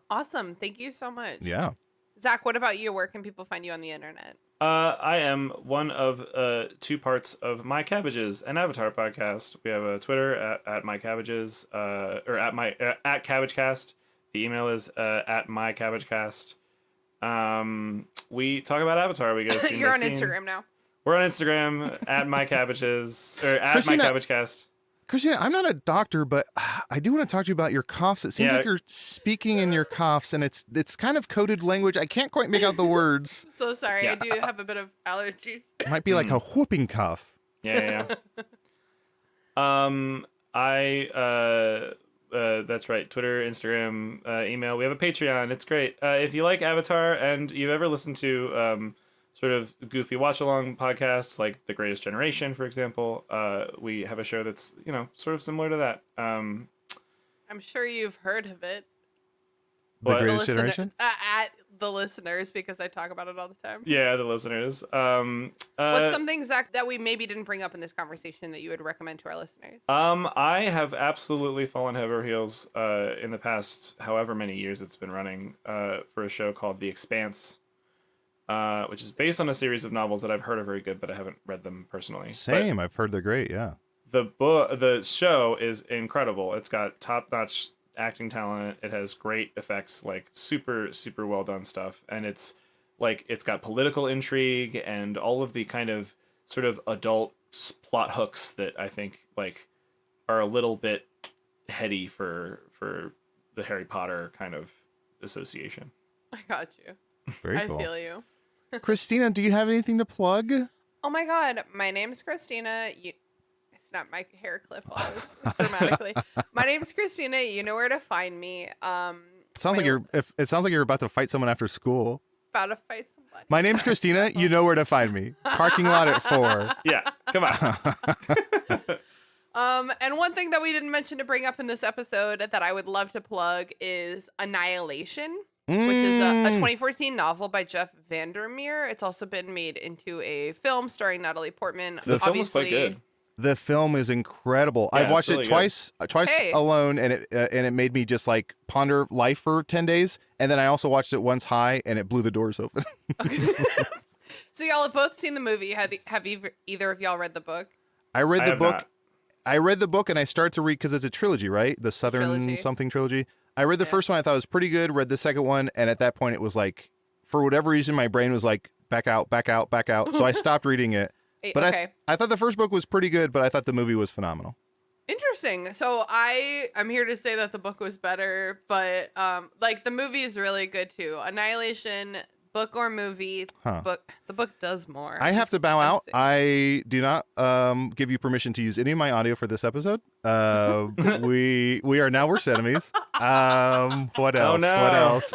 Awesome. Thank you so much. Yeah. Zach, what about you? Where can people find you on the internet? I am one of two parts of My Cabbages, an Avatar podcast. We have a Twitter at My Cabbages, or at CabbageCast. The email is at My CabbageCast. We talk about Avatar. We go. You're on Instagram now. We're on Instagram at My Cabbages or at Christina, My CabbageCast. Christina, I'm not a doctor, but I do want to talk to you about your coughs. It seems like you're speaking in your coughs, and it's kind of coded language. I can't quite make out the words. So sorry, I do have a bit of allergy. It might be like a whooping cough. Yeah. That's right. Twitter, Instagram, email. We have a Patreon. It's great. If you like Avatar and you've ever listened to sort of goofy watch-along podcasts like The Greatest Generation, for example, we have a show that's, sort of similar to that. I'm sure you've heard of it. The Greatest Generation? At the listeners, because I talk about it all the time. Yeah, the listeners. What's something, Zach, that we maybe didn't bring up in this conversation that you would recommend to our listeners? I have absolutely fallen head over heels in the past however many years it's been running for a show called The Expanse, which is based on a series of novels that I've heard are very good, but I haven't read them personally. Same. I've heard they're great, yeah. The show is incredible. It's got top-notch acting talent. It has great effects, like super, super well done stuff. And it's got political intrigue and all of the kind of sort of adult plot hooks that I think are a little bit heady for the Harry Potter kind of association. I got you. Very cool. I feel you. Christina, do you have anything to plug? Oh my God. My name's Christina. I snapped my hair clip off dramatically. My name's Christina. You know where to find me. It sounds like you're about to fight someone after school. About to fight somebody. My name's Christina. You know where to find me. Parking lot at 4. Yeah, come on. And one thing that we didn't mention to bring up in this episode that I would love to plug is Annihilation, which is a 2014 novel by Jeff Vandermeer. It's also been made into a film starring Natalie Portman. The film was quite good. The film is incredible. Yeah, I watched really it twice alone, and it made me just like ponder life for 10 days. And then I also watched it once high, and it blew the doors open. So y'all have both seen the movie. Have either of y'all read the book? I read the book. Not. I read the book, and I started to read because it's a trilogy, right? The Southern something trilogy. I read the first one. I thought it was pretty good. Read the second one, and at that point, it was like, for whatever reason, my brain was like, back out, back out, back out. So I stopped reading it. But okay. I thought the first book was pretty good, but I thought the movie was phenomenal. Interesting. So I'm here to say that the book was better, but the movie is really good too. Annihilation, book or movie, the book does more. I have to bow out. I do not give you permission to use any of my audio for this episode. We are now worst enemies. What else? Oh, no. What else?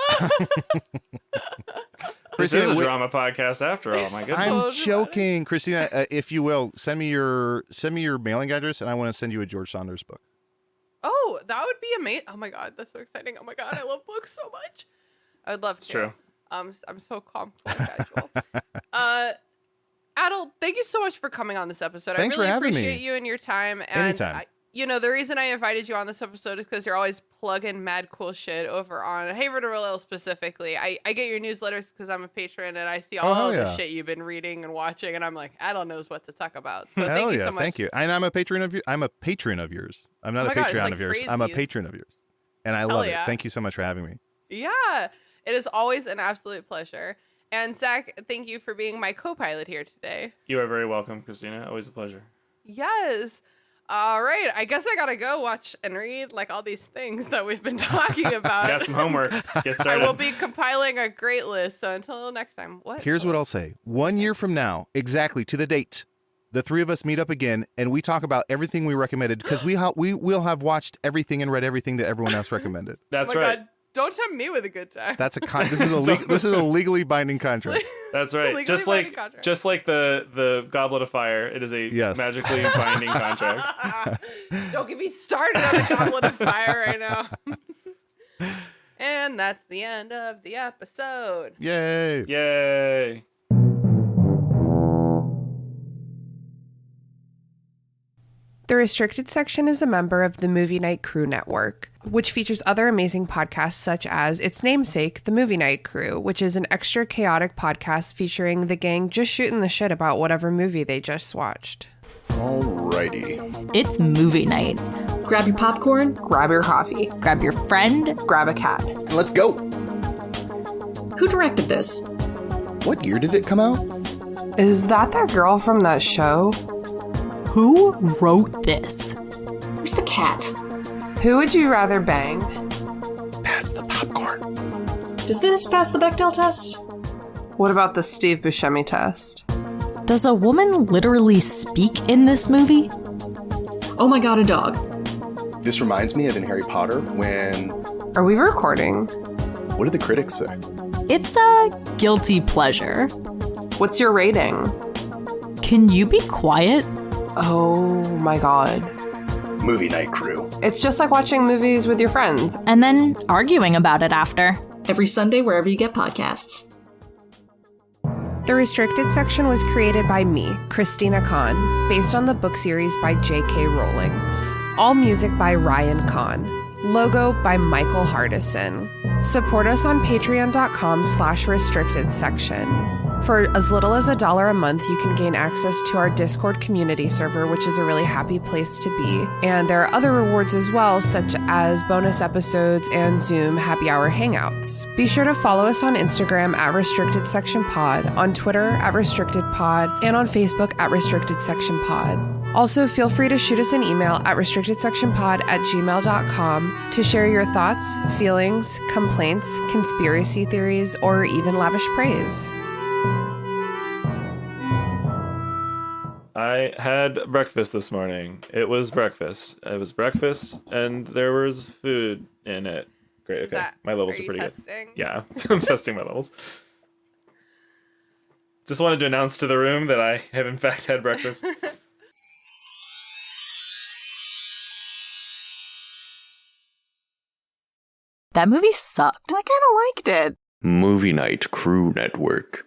This is a drama podcast after all. My goodness. I'm joking, Christina. If you will, send me your mailing address, and I want to send you a George Saunders book. Oh, that would be amazing! Oh my God, that's so exciting! Oh my God, I love books so much. I would love to. It's true. I'm so calm, casual. Adal, thank you so much for coming on this episode. Thanks I really for having appreciate me. you and your time. And Anytime. The reason I invited you on this episode is because you're always plugging mad cool shit over on Hey Ritterville specifically. I get your newsletters because I'm a patron and I see all the shit you've been reading and watching, and I'm like, Adal knows what to talk about. So thank you so much. Thank you. And I'm a patron of yours. I'm a patron of yours. I'm not a Patreon of yours. Crazy. I'm a patron of yours. And I love it. Thank you so much for having me. Yeah, it is always an absolute pleasure. And Zach, thank you for being my co-pilot here today. You are very welcome, Christina. Always a pleasure. Yes. All right. I guess I gotta go watch and read like all these things that we've been talking about. Got some homework. Get started. I will be compiling a great list. So until next time, Here's what I'll say. 1 year from now, exactly to the date, the three of us meet up again and we talk about everything we recommended because we will have watched everything and read everything that everyone else recommended. That's right. God. Don't tempt me with a good time. That's this is a legally binding contract. That's right. Just like the Goblet of Fire, it is a magically binding contract. Don't get me started on the Goblet of Fire right now. And that's the end of the episode. Yay! Yay! The Restricted Section is a member of the Movie Night Crew Network, which features other amazing podcasts such as its namesake, The Movie Night Crew, which is an extra chaotic podcast featuring the gang just shooting the shit about whatever movie they just watched. Alrighty. It's movie night. Grab your popcorn, grab your coffee, grab your friend, grab a cat. And let's go! Who directed this? What year did it come out? Is that girl from that show? Who wrote this? Where's the cat? Who would you rather bang? Pass the popcorn. Does this pass the Bechdel test? What about the Steve Buscemi test? Does a woman literally speak in this movie? Oh my god, a dog. This reminds me of in Harry Potter when... Are we recording? What did the critics say? It's a guilty pleasure. What's your rating? Can you be quiet? Oh my god. Movie Night Crew. It's just like watching movies with your friends. And then arguing about it after. Every Sunday wherever you get podcasts. The Restricted Section was created by me, Christina Kahn, based on the book series by J.K. Rowling. All music by Ryan Kahn. Logo by Michael Hardison. Support us on patreon.com/restricted section. For as little as $1 a month, you can gain access to our Discord community server, which is a really happy place to be. And there are other rewards as well, such as bonus episodes and Zoom happy hour hangouts. Be sure to follow us on Instagram at Restricted Section Pod, on Twitter at Restricted Pod, and on Facebook at Restricted Section Pod. Also, feel free to shoot us an email at restrictedsectionpod@gmail.com to share your thoughts, feelings, complaints, conspiracy theories, or even lavish praise. I had breakfast this morning. It was breakfast. It was breakfast, and there was food in it. Great. Okay, my levels are pretty testing? good. Yeah, I'm testing my levels. Just wanted to announce to the room that I have in fact had breakfast. That movie sucked. I kind of liked it. Movie Night Crew Network.